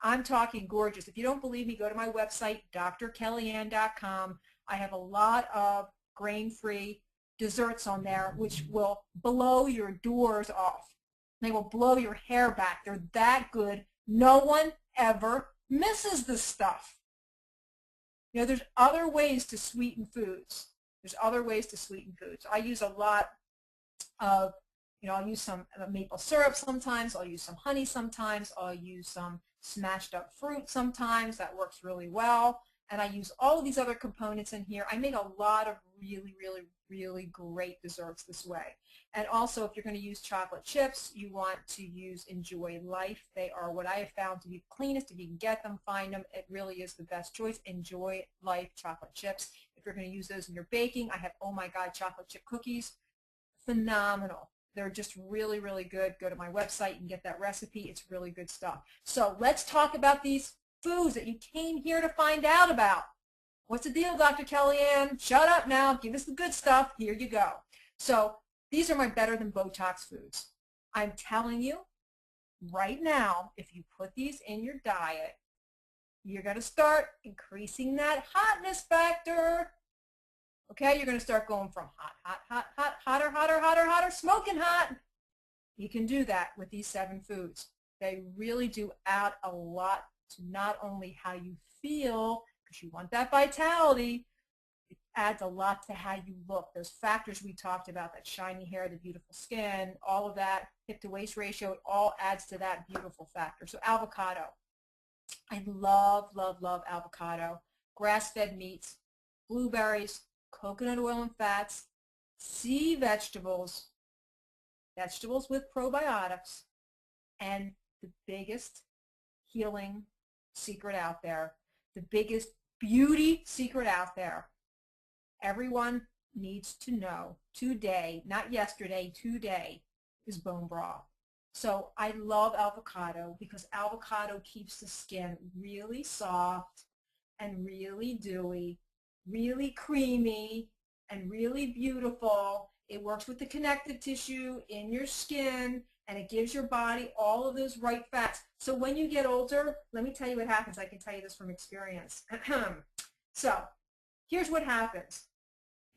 S1: I'm talking gorgeous. If you don't believe me, go to my website, drkellyann.com. I have a lot of grain-free desserts on there which will blow your doors off. They will blow your hair back. They're that good. No one ever misses this stuff. You know, there's other ways to sweeten foods. There's other ways to sweeten foods. I use a lot of, you know, I'll use some maple syrup sometimes. I'll use some honey sometimes. I'll use some smashed up fruit sometimes. That works really well. And I use all of these other components in here. I make a lot of really, really, really great desserts this way. And also, if you're going to use chocolate chips, you want to use Enjoy Life. They are what I have found to be the cleanest. If you can get them, find them. It really is the best choice. Enjoy Life chocolate chips. If you're going to use those in your baking, I have, oh my God, chocolate chip cookies. Phenomenal. They're just really, really good. Go to my website. You can get that recipe. It's really good stuff. So let's talk about these foods that you came here to find out about. What's the deal, Dr. Kellyann? Shut up now. Give us the good stuff. Here you go. So these are my better than Botox foods. I'm telling you right now, if you put these in your diet, you're going to start increasing that hotness factor. Okay, you're going to start going from hotter, hotter, smoking hot. You can do that with these 7 foods. They really do add a lot to not only how you feel, because you want that vitality, it adds a lot to how you look. Those factors we talked about, that shiny hair, the beautiful skin, all of that, hip to waist ratio, it all adds to that beautiful factor. So avocado. I love, love, love avocado. Grass-fed meats, blueberries, coconut oil and fats, sea vegetables, vegetables with probiotics, and the biggest healing secret out there, the biggest beauty secret out there. Everyone needs to know today, not yesterday, today, is bone broth. So I love avocado because avocado keeps the skin really soft and really dewy, really creamy, and really beautiful. It works with the connective tissue in your skin, and it gives your body all of those right fats. So when you get older, let me tell you what happens. I can tell you this from experience. So here's what happens.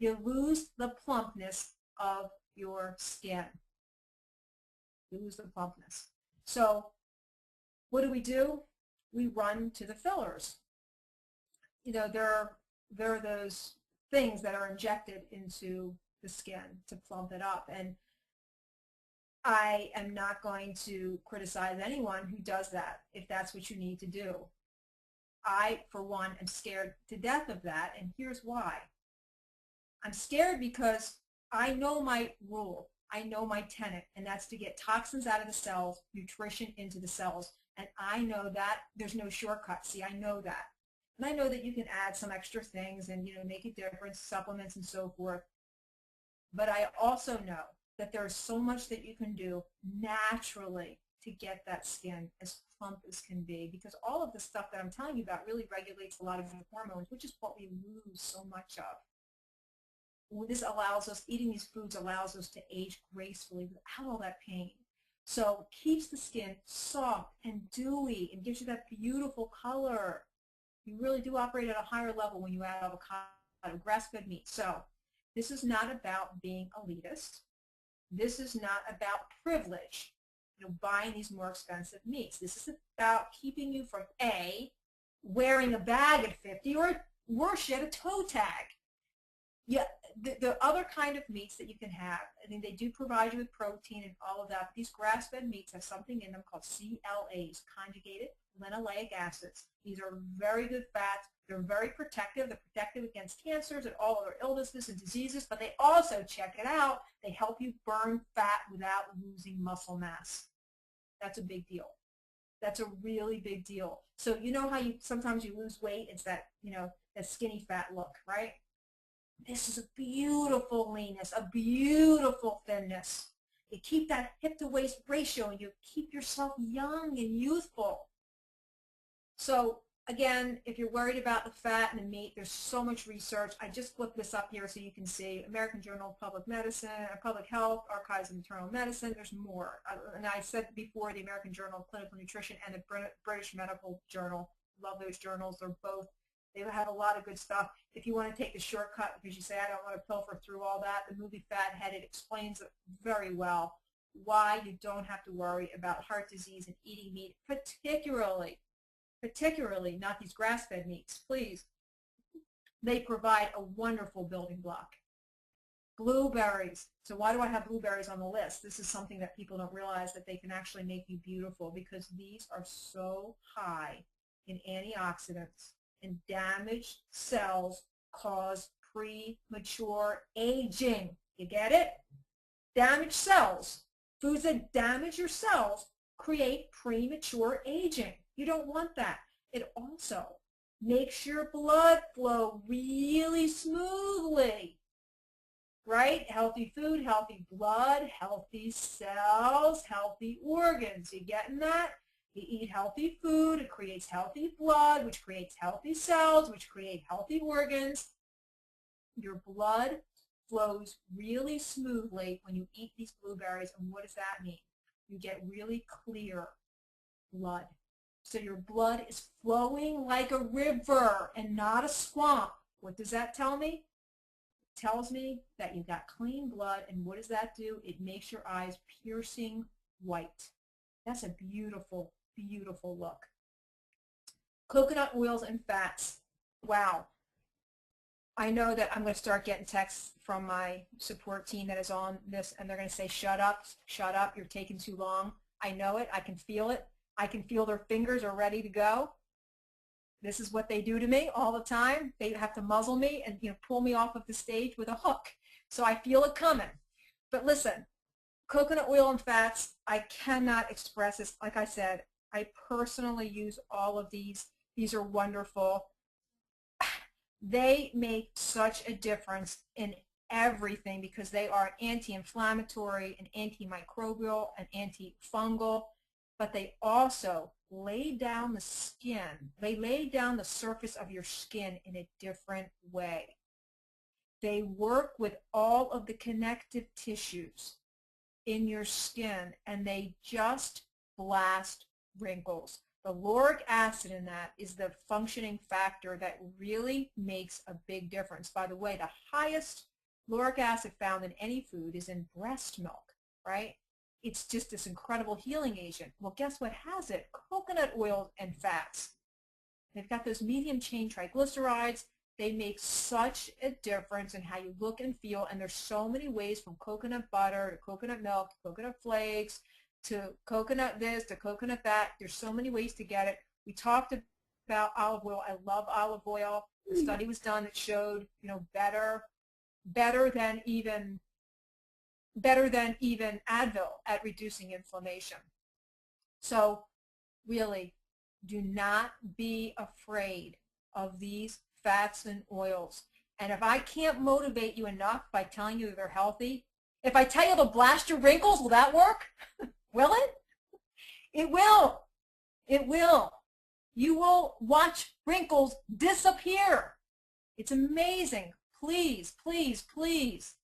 S1: You lose the plumpness of your skin. You lose the plumpness. So what do? We run to the fillers. You know, there are those things that are injected into the skin to plump it up. And I am not going to criticize anyone who does that if that's what you need to do. I, for one, am scared to death of that, and here's why. I'm scared because I know my rule. I know my tenet, and that's to get toxins out of the cells, nutrition into the cells, and I know that there's no shortcut. See, I know that. And I know that you can add some extra things and, you know, make a difference, supplements and so forth. But I also know that there's so much that you can do naturally to get that skin as plump as can be, because all of the stuff that I'm telling you about really regulates a lot of hormones, which is what we lose so much of. This allows us, eating these foods allows us to age gracefully without all that pain. So keeps the skin soft and dewy and gives you that beautiful color. You really do operate at a higher level when you add avocado, grass-fed meat. So this is not about being elitist. This is not about privilege, you know, buying these more expensive meats. This is about keeping you from A, wearing a bag at 50, or worse yet, a toe tag. Yeah, the other kind of meats that you can have, I mean, they do provide you with protein and all of that, but these grass-fed meats have something in them called CLAs, conjugated linoleic acids. These are very good fats. They're very protective. They're protective against cancers and all other illnesses and diseases, but they also, check it out, they help you burn fat without losing muscle mass. That's a big deal. That's a really big deal. So you know how you sometimes you lose weight, it's that, that skinny fat look, right? This is a beautiful leanness, a beautiful thinness. You keep that hip to waist ratio and you keep yourself young and youthful. So again, if you're worried about the fat and the meat, there's so much research. I just flipped this up here so you can see American Journal of Public Medicine, Public Health, Archives of Internal Medicine. There's more. And I said before, the American Journal of Clinical Nutrition and the British Medical Journal. Love those journals. They're both. They have a lot of good stuff. If you want to take the shortcut because you say, I don't want to pilfer through all that, the movie Fatheaded explains it very well why you don't have to worry about heart disease and eating meat, particularly not these grass-fed meats, please. They provide a wonderful building block. Blueberries. So why do I have blueberries on the list? This is something that people don't realize, that they can actually make you beautiful, because these are so high in antioxidants, and damaged cells cause premature aging. You get it? Damaged cells. Foods that damage your cells create premature aging. You don't want that. It also makes your blood flow really smoothly, right? Healthy food, healthy blood, healthy cells, healthy organs. You getting that? You eat healthy food, it creates healthy blood, which creates healthy cells, which create healthy organs. Your blood flows really smoothly when you eat these blueberries, and what does that mean? You get really clear blood. So your blood is flowing like a river and not a swamp. What does that tell me? It tells me that you've got clean blood, and what does that do? It makes your eyes piercing white. That's a beautiful, beautiful look. Coconut oils and fats. Wow. I know that I'm going to start getting texts from my support team that is on this, and they're going to say, shut up, you're taking too long. I know it. I can feel it. I can feel their fingers are ready to go. This is what they do to me all the time. They have to muzzle me and pull me off of the stage with a hook. So I feel it coming. But listen, coconut oil and fats, I cannot express this. Like I said, I personally use all of these. These are wonderful. They make such a difference in everything because they are anti-inflammatory and antimicrobial and antifungal, but they also lay down the skin. They lay down the surface of your skin in a different way. They work with all of the connective tissues in your skin, and they just blast wrinkles. The lauric acid in that is the functioning factor that really makes a big difference. By the way, the highest lauric acid found in any food is in breast milk, right? It's just this incredible healing agent. Well, guess what has it? Coconut oil and fats. They've got those medium chain triglycerides. They make such a difference in how you look and feel, and there's so many ways, from coconut butter to coconut milk to coconut flakes to coconut this to coconut that. There's so many ways to get it. We talked about olive oil. I love olive oil. A study was done that showed, better than even Advil at reducing inflammation. So really, do not be afraid of these fats and oils. And if I can't motivate you enough by telling you they're healthy, if I tell you to blast your wrinkles, will that work? Will it? It will. It will. You will watch wrinkles disappear. It's amazing. Please, please, please,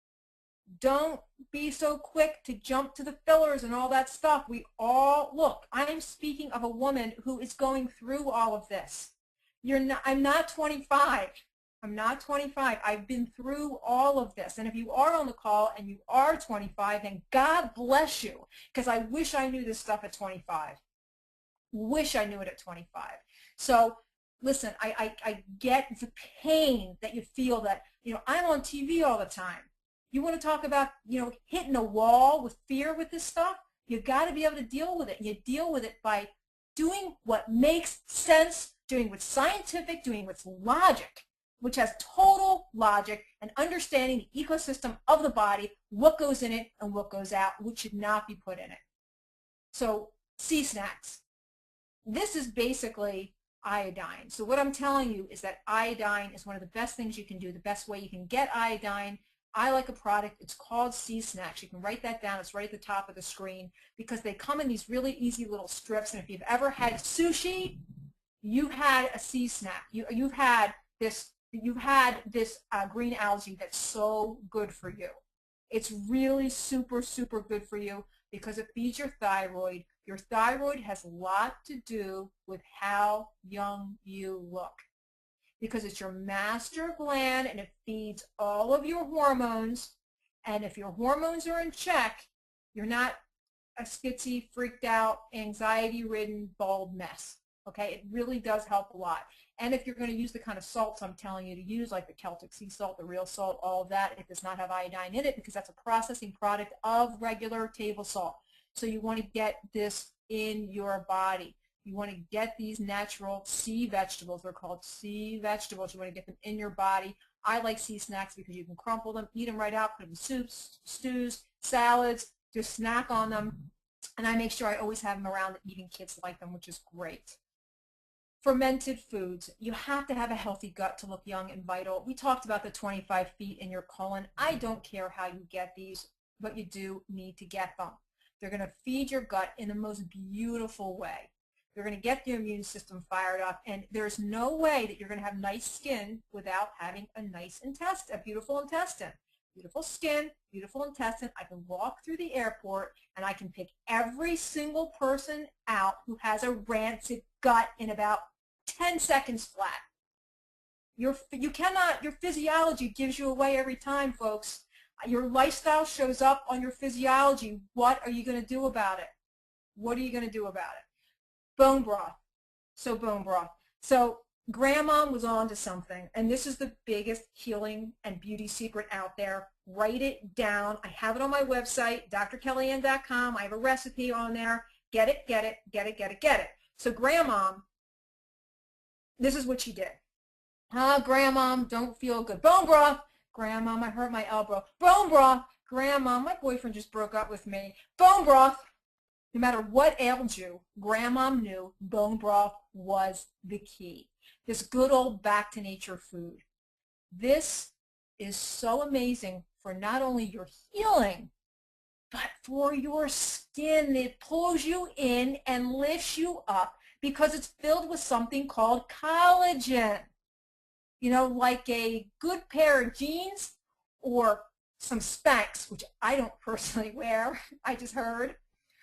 S1: don't be so quick to jump to the fillers and all that stuff. We all, look, I am speaking of a woman who is going through all of this. I'm not 25. I'm not 25. I've been through all of this. And if you are on the call and you are 25, then God bless you, because I wish I knew this stuff at 25. Wish I knew it at 25. So listen, I get the pain that you feel that, I'm on TV all the time. You want to talk about, hitting a wall with fear with this stuff? You got to be able to deal with it. And you deal with it by doing what makes sense, doing what's scientific, doing what's logic, which has total logic, and understanding the ecosystem of the body, what goes in it and what goes out, what should not be put in it. So, Snax. This is basically iodine. So what I'm telling you is that iodine is one of the best things you can do, the best way you can get iodine. I like a product. It's called Snax. You can write that down. It's right at the top of the screen because they come in these really easy little strips. And if you've ever had sushi, you've had a Snax. You've had this green algae that's so good for you. It's really super, super good for you because it feeds your thyroid. Your thyroid has a lot to do with how young you look because it's your master gland and it feeds all of your hormones. And if your hormones are in check, you're not a schizzy, freaked out, anxiety-ridden, bald mess. Okay, it really does help a lot. And if you're going to use the kind of salts I'm telling you to use, like the Celtic sea salt, the real salt, all of that, it does not have iodine in it because that's a processing product of regular table salt. So you want to get this in your body. You want to get these natural sea vegetables. They're called sea vegetables. You want to get them in your body. I like Snax because you can crumple them, eat them right out, put them in soups, stews, salads, just snack on them. And I make sure I always have them around, eating kids like them, which is great. Fermented foods. You have to have a healthy gut to look young and vital. We talked about the 25 feet in your colon. I don't care how you get these, but you do need to get them. They're going to feed your gut in the most beautiful way. They're going to get the immune system fired up, and there's no way that you're going to have nice skin without having a nice intestine, a beautiful intestine. Beautiful skin, beautiful intestine. I can walk through the airport and I can pick every single person out who has a rancid gut in about 10 seconds flat. Your physiology gives you away every time, folks. Your lifestyle shows up on your physiology. What are you going to do about it? What are you going to do about it? Bone broth. So bone broth. So Grandma was on to something, and this is the biggest healing and beauty secret out there. Write it down. I have it on my website, drkellyann.com. I have a recipe on there. Get it, get it, get it, get it, get it. So Grandma, this is what she did. Grandma, don't feel good. Bone broth. Grandma, I hurt my elbow. Bone broth. Grandma, my boyfriend just broke up with me. Bone broth. No matter what ailed you, Grandma knew bone broth was the key. This good old back to nature food. This is so amazing for not only your healing, but for your skin. It pulls you in and lifts you up because it's filled with something called collagen. You know, like a good pair of jeans or some Spanx, which I don't personally wear, I just heard.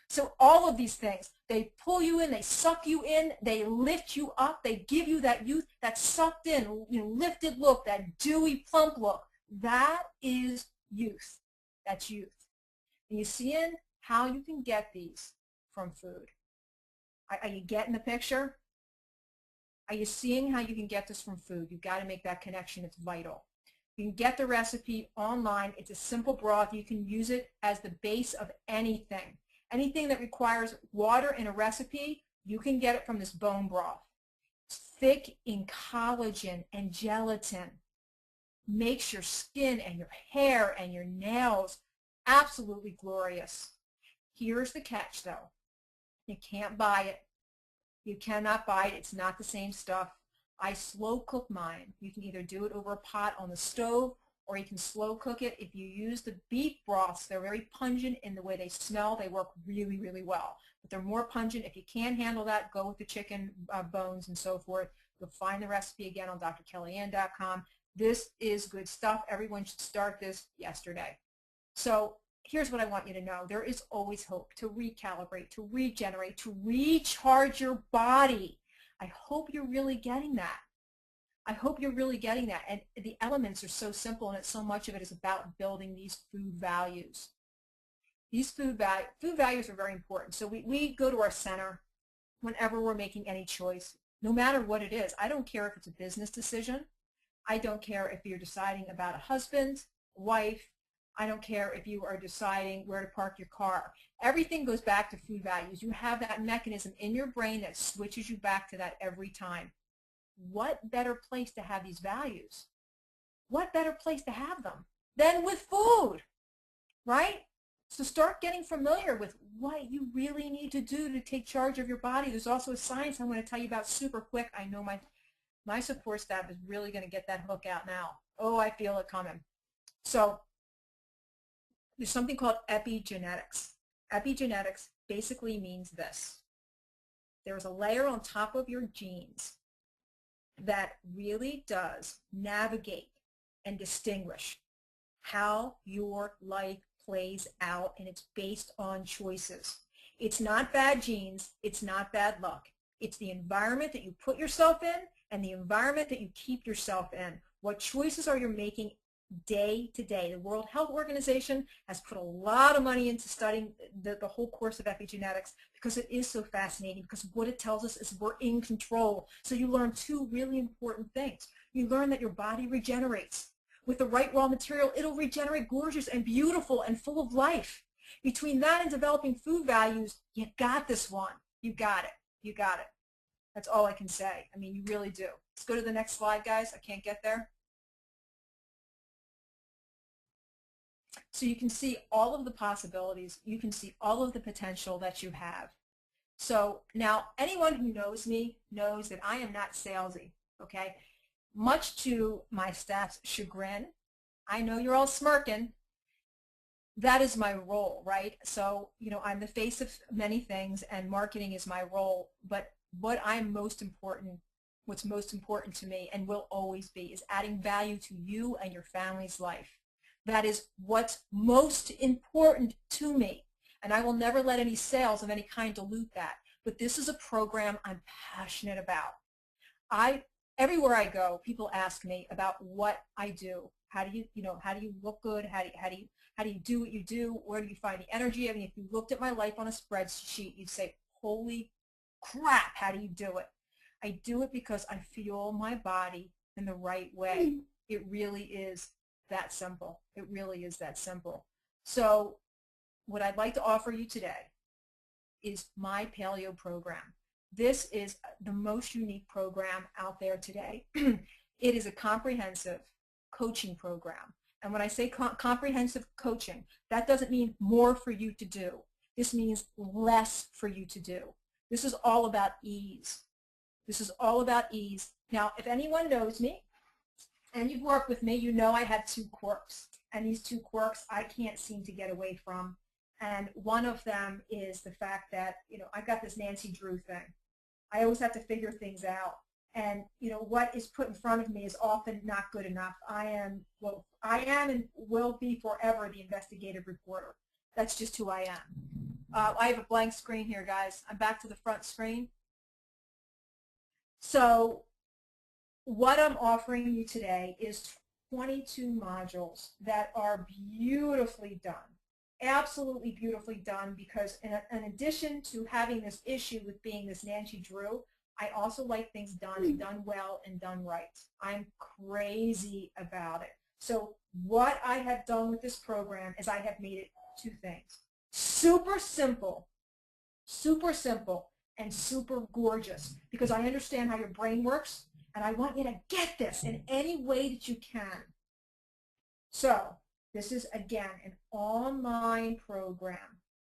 S1: So all of these things, they pull you in, they suck you in, they lift you up, they give you that youth, that sucked in, lifted look, that dewy, plump look. That is youth. That's youth. And you seeing how you can get these from food. Are you getting the picture? Are you seeing how you can get this from food? You've got to make that connection. It's vital. You can get the recipe online. It's a simple broth. You can use it as the base of anything. Anything that requires water in a recipe, you can get it from this bone broth. It's thick in collagen and gelatin. Makes your skin and your hair and your nails absolutely glorious. Here's the catch, though. You can't buy it. You cannot buy it. It's not the same stuff. I slow cook mine. You can either do it over a pot on the stove, or you can slow cook it. If you use the beef broths, they're very pungent in the way they smell. They work really, really well. But they're more pungent. If you can't handle that, go with the chicken bones and so forth. You'll find the recipe again on drkellyann.com. This is good stuff. Everyone should start this yesterday. So here's what I want you to know. There is always hope to recalibrate, to regenerate, to recharge your body. I hope you're really getting that. I hope you're really getting that. And the elements are so simple, and so much of it is about building these food values. These food values are very important. So we go to our center whenever we're making any choice. no matter what it is. I don't care if it's a business decision. I don't care if you're deciding about a husband, wife. I don't care if you are deciding where to park your car. Everything goes back to food values. You have that mechanism in your brain that switches you back to that every time. What better place to have these values? What better place to have them than with food, right? So start getting familiar with what you really need to do to take charge of your body. There's also a science I'm going to tell you about super quick. I know my support staff is really going to get that hook out now. Oh, I feel it coming. So there's something called epigenetics. Epigenetics basically means this. There's a layer on top of your genes that really does navigate and distinguish how your life plays out, and it's based on choices. It's not bad genes, it's not bad luck. It's the environment that you put yourself in and the environment that you keep yourself in. What choices are you making day to day? The World Health Organization has put a lot of money into studying the whole course of epigenetics because it is so fascinating, because what it tells us is we're in control. So you learn two really important things. You learn that your body regenerates. With the right raw material, it'll regenerate gorgeous and beautiful and full of life. Between that and developing food values, you got this one. You got it. You got it. That's all I can say. I mean, you really do. Let's go to the next slide, guys. I can't get there. So you can see all of the possibilities. You can see all of the potential that you have. So now anyone who knows me knows that I am not salesy, okay? Much to my staff's chagrin. I know you're all smirking. That is my role, right? So, you know, I'm the face of many things, and marketing is my role. But what's most important to me and will always be is adding value to you and your family's life. That is what's most important to me. And I will never let any sales of any kind dilute that. But this is a program I'm passionate about. Everywhere I go, people ask me about what I do. How do you look good? How do you do what you do? Where do you find the energy? I mean, if you looked at my life on a spreadsheet, you'd say, holy crap, how do you do it? I do it because I fuel my body in the right way. It really is that simple. It really is that simple. So what I'd like to offer you today is my paleo program. This is the most unique program out there today. It is a comprehensive coaching program. And when I say comprehensive coaching, that doesn't mean more for you to do. This means less for you to do. This is all about ease. This is all about ease. Now, if anyone knows me and you've worked with me, you know I have two quirks. And these two quirks I can't seem to get away from. And one of them is the fact that, you know, I've got this Nancy Drew thing. I always have to figure things out. And, you know, what is put in front of me is often not good enough. I am and will be forever the investigative reporter. That's just who I am. I have a blank screen here, guys. I'm back to the front screen. So what I'm offering you today is 22 modules that are beautifully done. Absolutely beautifully done, because in addition to having this issue with being this Nancy Drew, I also like things done well and done right. I'm crazy about it. So what I have done with this program is I have made it two things. Super simple, and super gorgeous, because I understand how your brain works, and I want you to get this in any way that you can. So this is, again, an online program,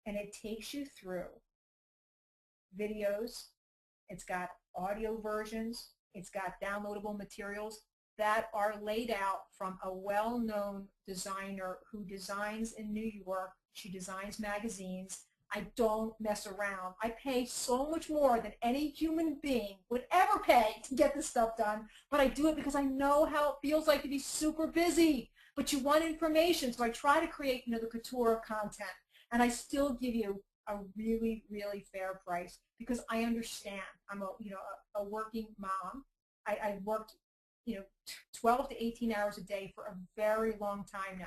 S1: and it takes you through videos. It's got audio versions. It's got downloadable materials that are laid out from a well-known designer who designs in New York. She designs magazines. I don't mess around. I pay so much more than any human being would ever pay to get this stuff done, but I do it because I know how it feels like to be super busy. But you want information, so I try to create, you know, the couture of content, and I still give you a really, really fair price, because I understand. I'm a working mom. I worked, you know, 12 to 18 hours a day for a very long time now.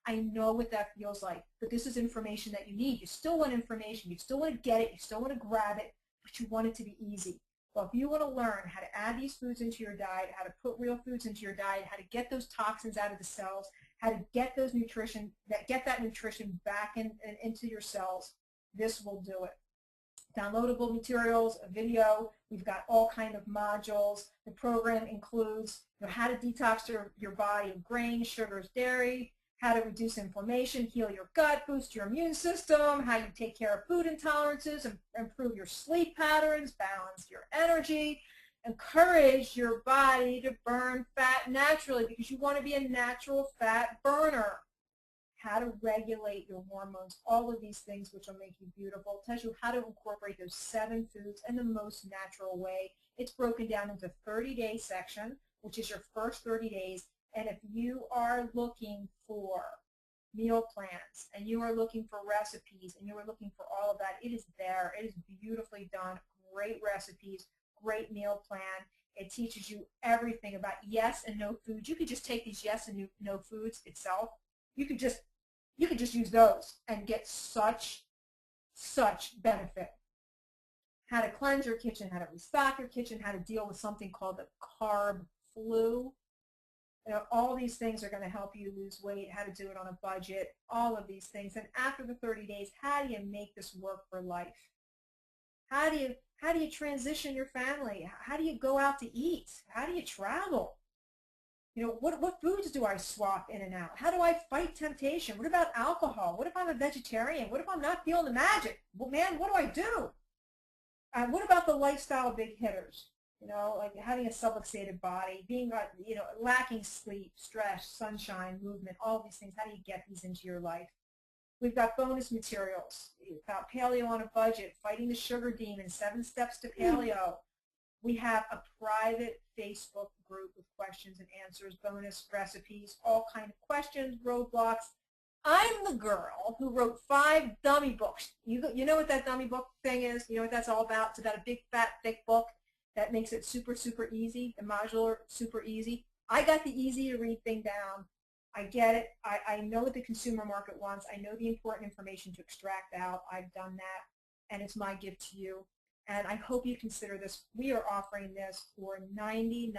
S1: I know what that feels like, but this is information that you need. You still want information. You still want to get it. You still want to grab it, but you want it to be easy. Well, if you want to learn how to add these foods into your diet, how to put real foods into your diet, how to get those toxins out of the cells, how to get those get that nutrition back into your cells, this will do it. Downloadable materials, a video. We've got all kind of modules. The program includes how to detox your body of grains, sugars, dairy, how to reduce inflammation, heal your gut, boost your immune system, how you take care of food intolerances, improve your sleep patterns, balance your energy, encourage your body to burn fat naturally because you want to be a natural fat burner. How to regulate your hormones, all of these things which will make you beautiful. It tells you how to incorporate those 7 foods in the most natural way. It's broken down into 30-day section, which is your first 30 days. And if you are looking for meal plans and you are looking for recipes and you are looking for all of that, it is there. It is beautifully done. Great recipes, great meal plan. It teaches you everything about yes and no foods. You could just take these yes and no foods itself. You could just use those and get such benefit. How to cleanse your kitchen, how to restock your kitchen, how to deal with something called the carb flu. All these things are going to help you lose weight, how to do it on a budget, all of these things. And after the 30 days, how do you make this work for life? How do you transition your family? How do you go out to eat? How do you travel? What foods do I swap in and out? How do I fight temptation? What about alcohol? What if I'm a vegetarian? What if I'm not feeling the magic? Well, man, what do I do? What about the lifestyle big hitters? Like having a subluxated body, being, lacking sleep, stress, sunshine, movement, all these things. How do you get these into your life? We've got bonus materials about paleo on a budget, fighting the sugar demon, 7 steps to paleo. We have a private Facebook group with questions and answers, bonus recipes, all kinds of questions, roadblocks. I'm the girl who wrote 5 dummy books. You know what that dummy book thing is? You know what that's all about? It's about a big, fat, thick book that makes it super, super easy, and modular, super easy. I got the easy to read thing down. I get it. I know what the consumer market wants. I know the important information to extract out. I've done that, and it's my gift to you. And I hope you consider this. We are offering this for $99.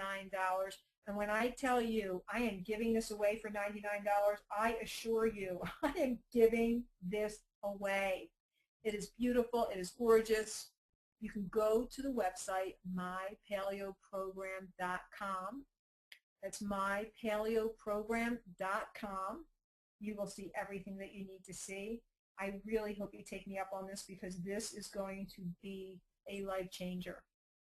S1: And when I tell you I am giving this away for $99, I assure you I am giving this away. It is beautiful. It is gorgeous. You can go to the website, mypaleoprogram.com. That's mypaleoprogram.com. You will see everything that you need to see. I really hope you take me up on this because this is going to be a life changer.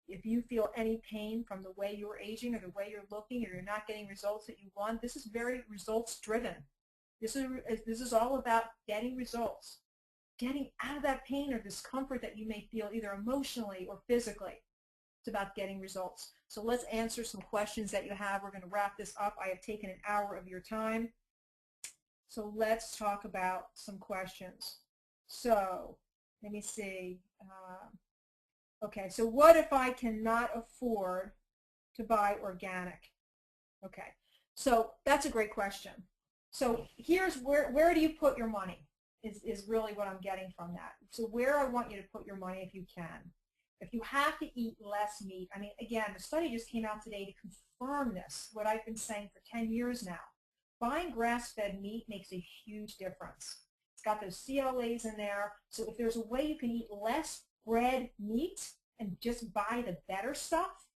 S1: If you feel any pain from the way you're aging or the way you're looking or you're not getting results that you want, this is very results driven. This is all about getting results, getting out of that pain or discomfort that you may feel either emotionally or physically. It's about getting results. So let's answer some questions that you have. We're going to wrap this up. I have taken an hour of your time. So let's talk about some questions. So let me see. Okay, so what if I cannot afford to buy organic? Okay, so that's a great question. So here's where do you put your money is really what I'm getting from that. So where I want you to put your money if you can. If you have to eat less meat, I mean, again, the study just came out today to confirm this, what I've been saying for 10 years now. Buying grass-fed meat makes a huge difference. It's got those CLAs in there, so if there's a way you can eat less red meat and just buy the better stuff,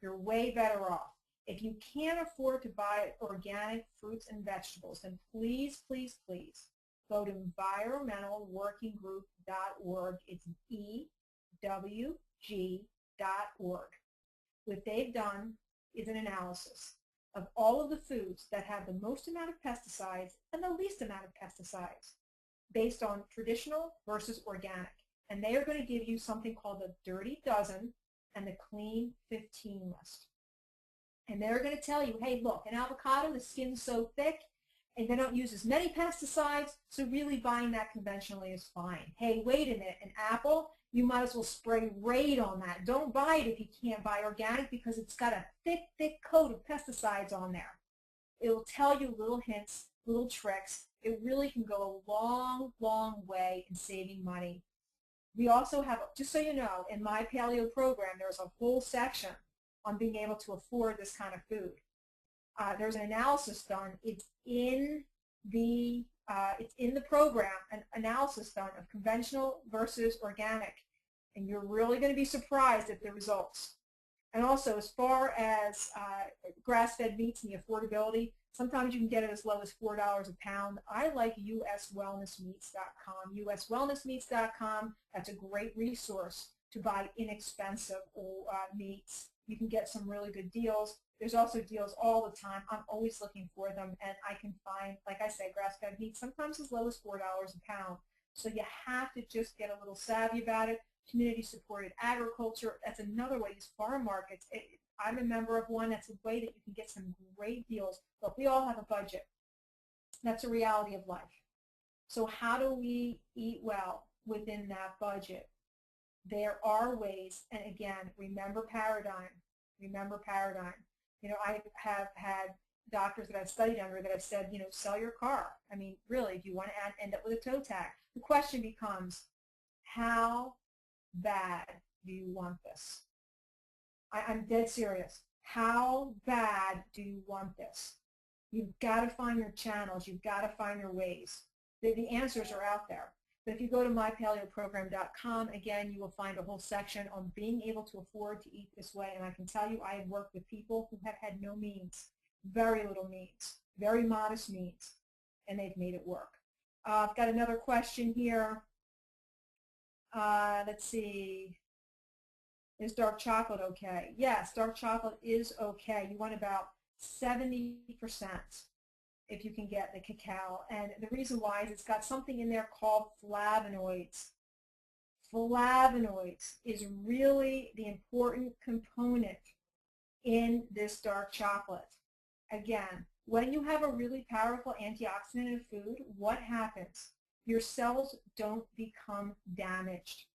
S1: you're way better off. If you can't afford to buy organic fruits and vegetables, then please, please, please go to environmentalworkinggroup.org. It's EWG.org. What they've done is an analysis of all of the foods that have the most amount of pesticides and the least amount of pesticides based on traditional versus organic. And they are going to give you something called the Dirty Dozen and the Clean 15 list. And they're going to tell you, hey, look, an avocado, the skin's so thick, and they don't use as many pesticides, so really buying that conventionally is fine. Hey, wait a minute, an apple, you might as well spray Raid on that. Don't buy it if you can't buy organic because it's got a thick, thick coat of pesticides on there. It will tell you little hints, little tricks. It really can go a long, long way in saving money. We also have, just so you know, in my paleo program, there's a whole section on being able to afford this kind of food. There's an analysis done. It's in the program, an analysis done of conventional versus organic, and you're really going to be surprised at the results. And also, as far as grass-fed meats and the affordability, sometimes you can get it as low as $4 a pound. I like uswellnessmeats.com. uswellnessmeats.com, that's a great resource to buy inexpensive meats. You can get some really good deals. There's also deals all the time. I'm always looking for them, and I can find, like I said, grass-fed meat sometimes as low as $4 a pound. So you have to just get a little savvy about it. Community-supported agriculture, that's another way. These farm markets, I'm a member of one. That's a way that you can get some great deals. But we all have a budget. That's a reality of life. So how do we eat well within that budget? There are ways, and again, remember paradigm. Remember paradigm. You know, I have had doctors that I've studied under that have said, you know, sell your car. I mean, really, if you want to end up with a toe tag. The question becomes, how bad do you want this? I'm dead serious. How bad do you want this? You've got to find your channels. You've got to find your ways. The answers are out there. But if you go to mypaleoprogram.com, again, you will find a whole section on being able to afford to eat this way. And I can tell you, I have worked with people who have had no means, very little means, very modest means, and they've made it work. I've got another question here. Let's see. Is dark chocolate okay? Yes, dark chocolate is okay. You want about 70% if you can get the cacao. And the reason why is it's got something in there called flavonoids. Flavonoids is really the important component in this dark chocolate. Again, when you have a really powerful antioxidant in food, what happens? Your cells don't become damaged.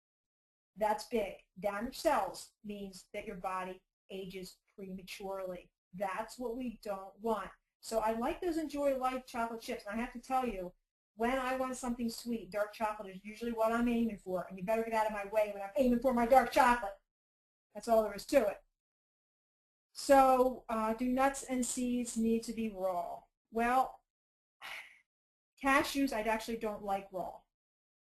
S1: That's big. Damaged cells means that your body ages prematurely. That's what we don't want. So I like those Enjoy Life chocolate chips. And I have to tell you, when I want something sweet, dark chocolate is usually what I'm aiming for. And you better get out of my way when I'm aiming for my dark chocolate. That's all there is to it. So do nuts and seeds need to be raw? Well, cashews I actually don't like raw,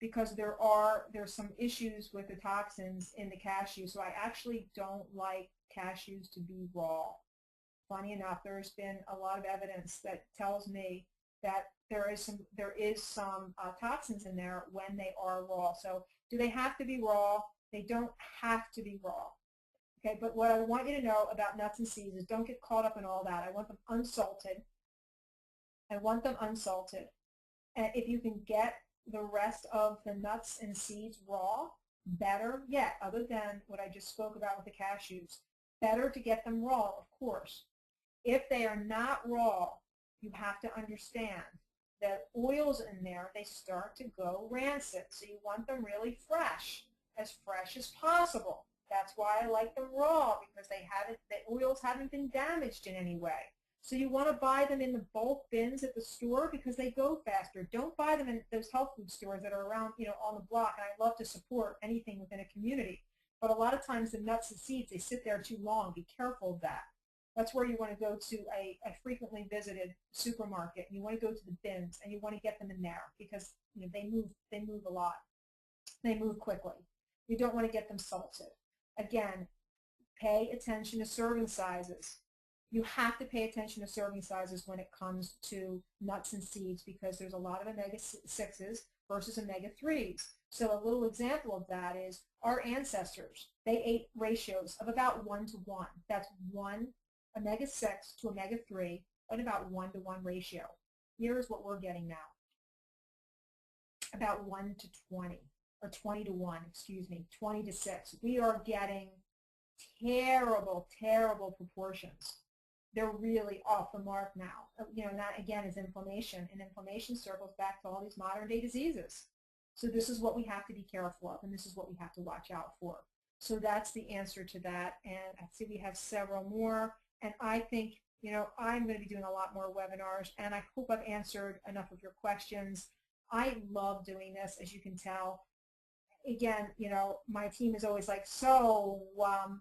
S1: because there's some issues with the toxins in the cashew, so I actually don't like cashews to be raw. Funny enough, there's been a lot of evidence that tells me that there is some toxins in there when they are raw. So do they have to be raw? They don't have to be raw. Okay, but what I want you to know about nuts and seeds is don't get caught up in all that. I want them unsalted. I want them unsalted. And if you can get the rest of the nuts and seeds raw, better yet, other than what I just spoke about with the cashews. Better to get them raw, of course. If they are not raw, you have to understand that oils in there, they start to go rancid. So you want them really fresh as possible. That's why I like them raw, because the oils haven't been damaged in any way. So you want to buy them in the bulk bins at the store because they go faster. Don't buy them in those health food stores that are around, you know, on the block. And I love to support anything within a community. But a lot of times the nuts and seeds, they sit there too long. Be careful of that. That's where you want to go to a frequently visited supermarket. You want to go to the bins and you want to get them in there because, you know, they move a lot. They move quickly. You don't want to get them salted. Again, pay attention to serving sizes. You have to pay attention to serving sizes when it comes to nuts and seeds because there's a lot of omega-6s versus omega-3s. So a little example of that is our ancestors, they ate ratios of about 1:1. That's 1 omega-6 to omega-3 at about 1:1 ratio. Here's what we're getting now. About 1:20, or 20:1, excuse me, 20:6. We are getting terrible, terrible proportions. They're really off the mark now. You know, and that again is inflammation, and inflammation circles back to all these modern day diseases. So this is what we have to be careful of, and this is what we have to watch out for. So that's the answer to that, and I see we have several more, and I think, you know, I'm going to be doing a lot more webinars, and I hope I've answered enough of your questions. I love doing this, as you can tell. again, my team is always like, so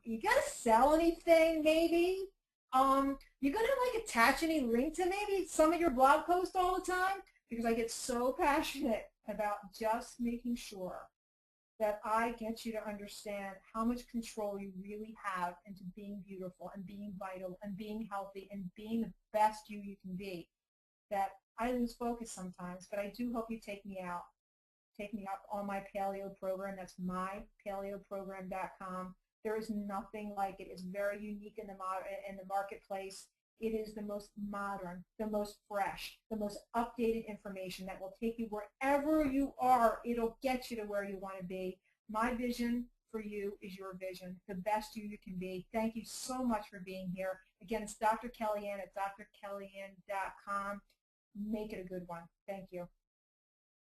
S1: you gonna sell anything maybe? You gonna like attach any link to maybe some of your blog posts all the time? Because I get so passionate about just making sure that I get you to understand how much control you really have into being beautiful and being vital and being healthy and being the best you can be, that I lose focus sometimes, but I do hope you take me out. Take me up on my paleo program. That's mypaleoprogram.com. There is nothing like it. It's very unique in the marketplace. It is the most modern, the most fresh, the most updated information that will take you wherever you are. It'll get you to where you want to be. My vision for you is your vision, the best you can be. Thank you so much for being here. Again, it's Dr. Kellyann at drkellyann.com. Make it a good one. Thank you.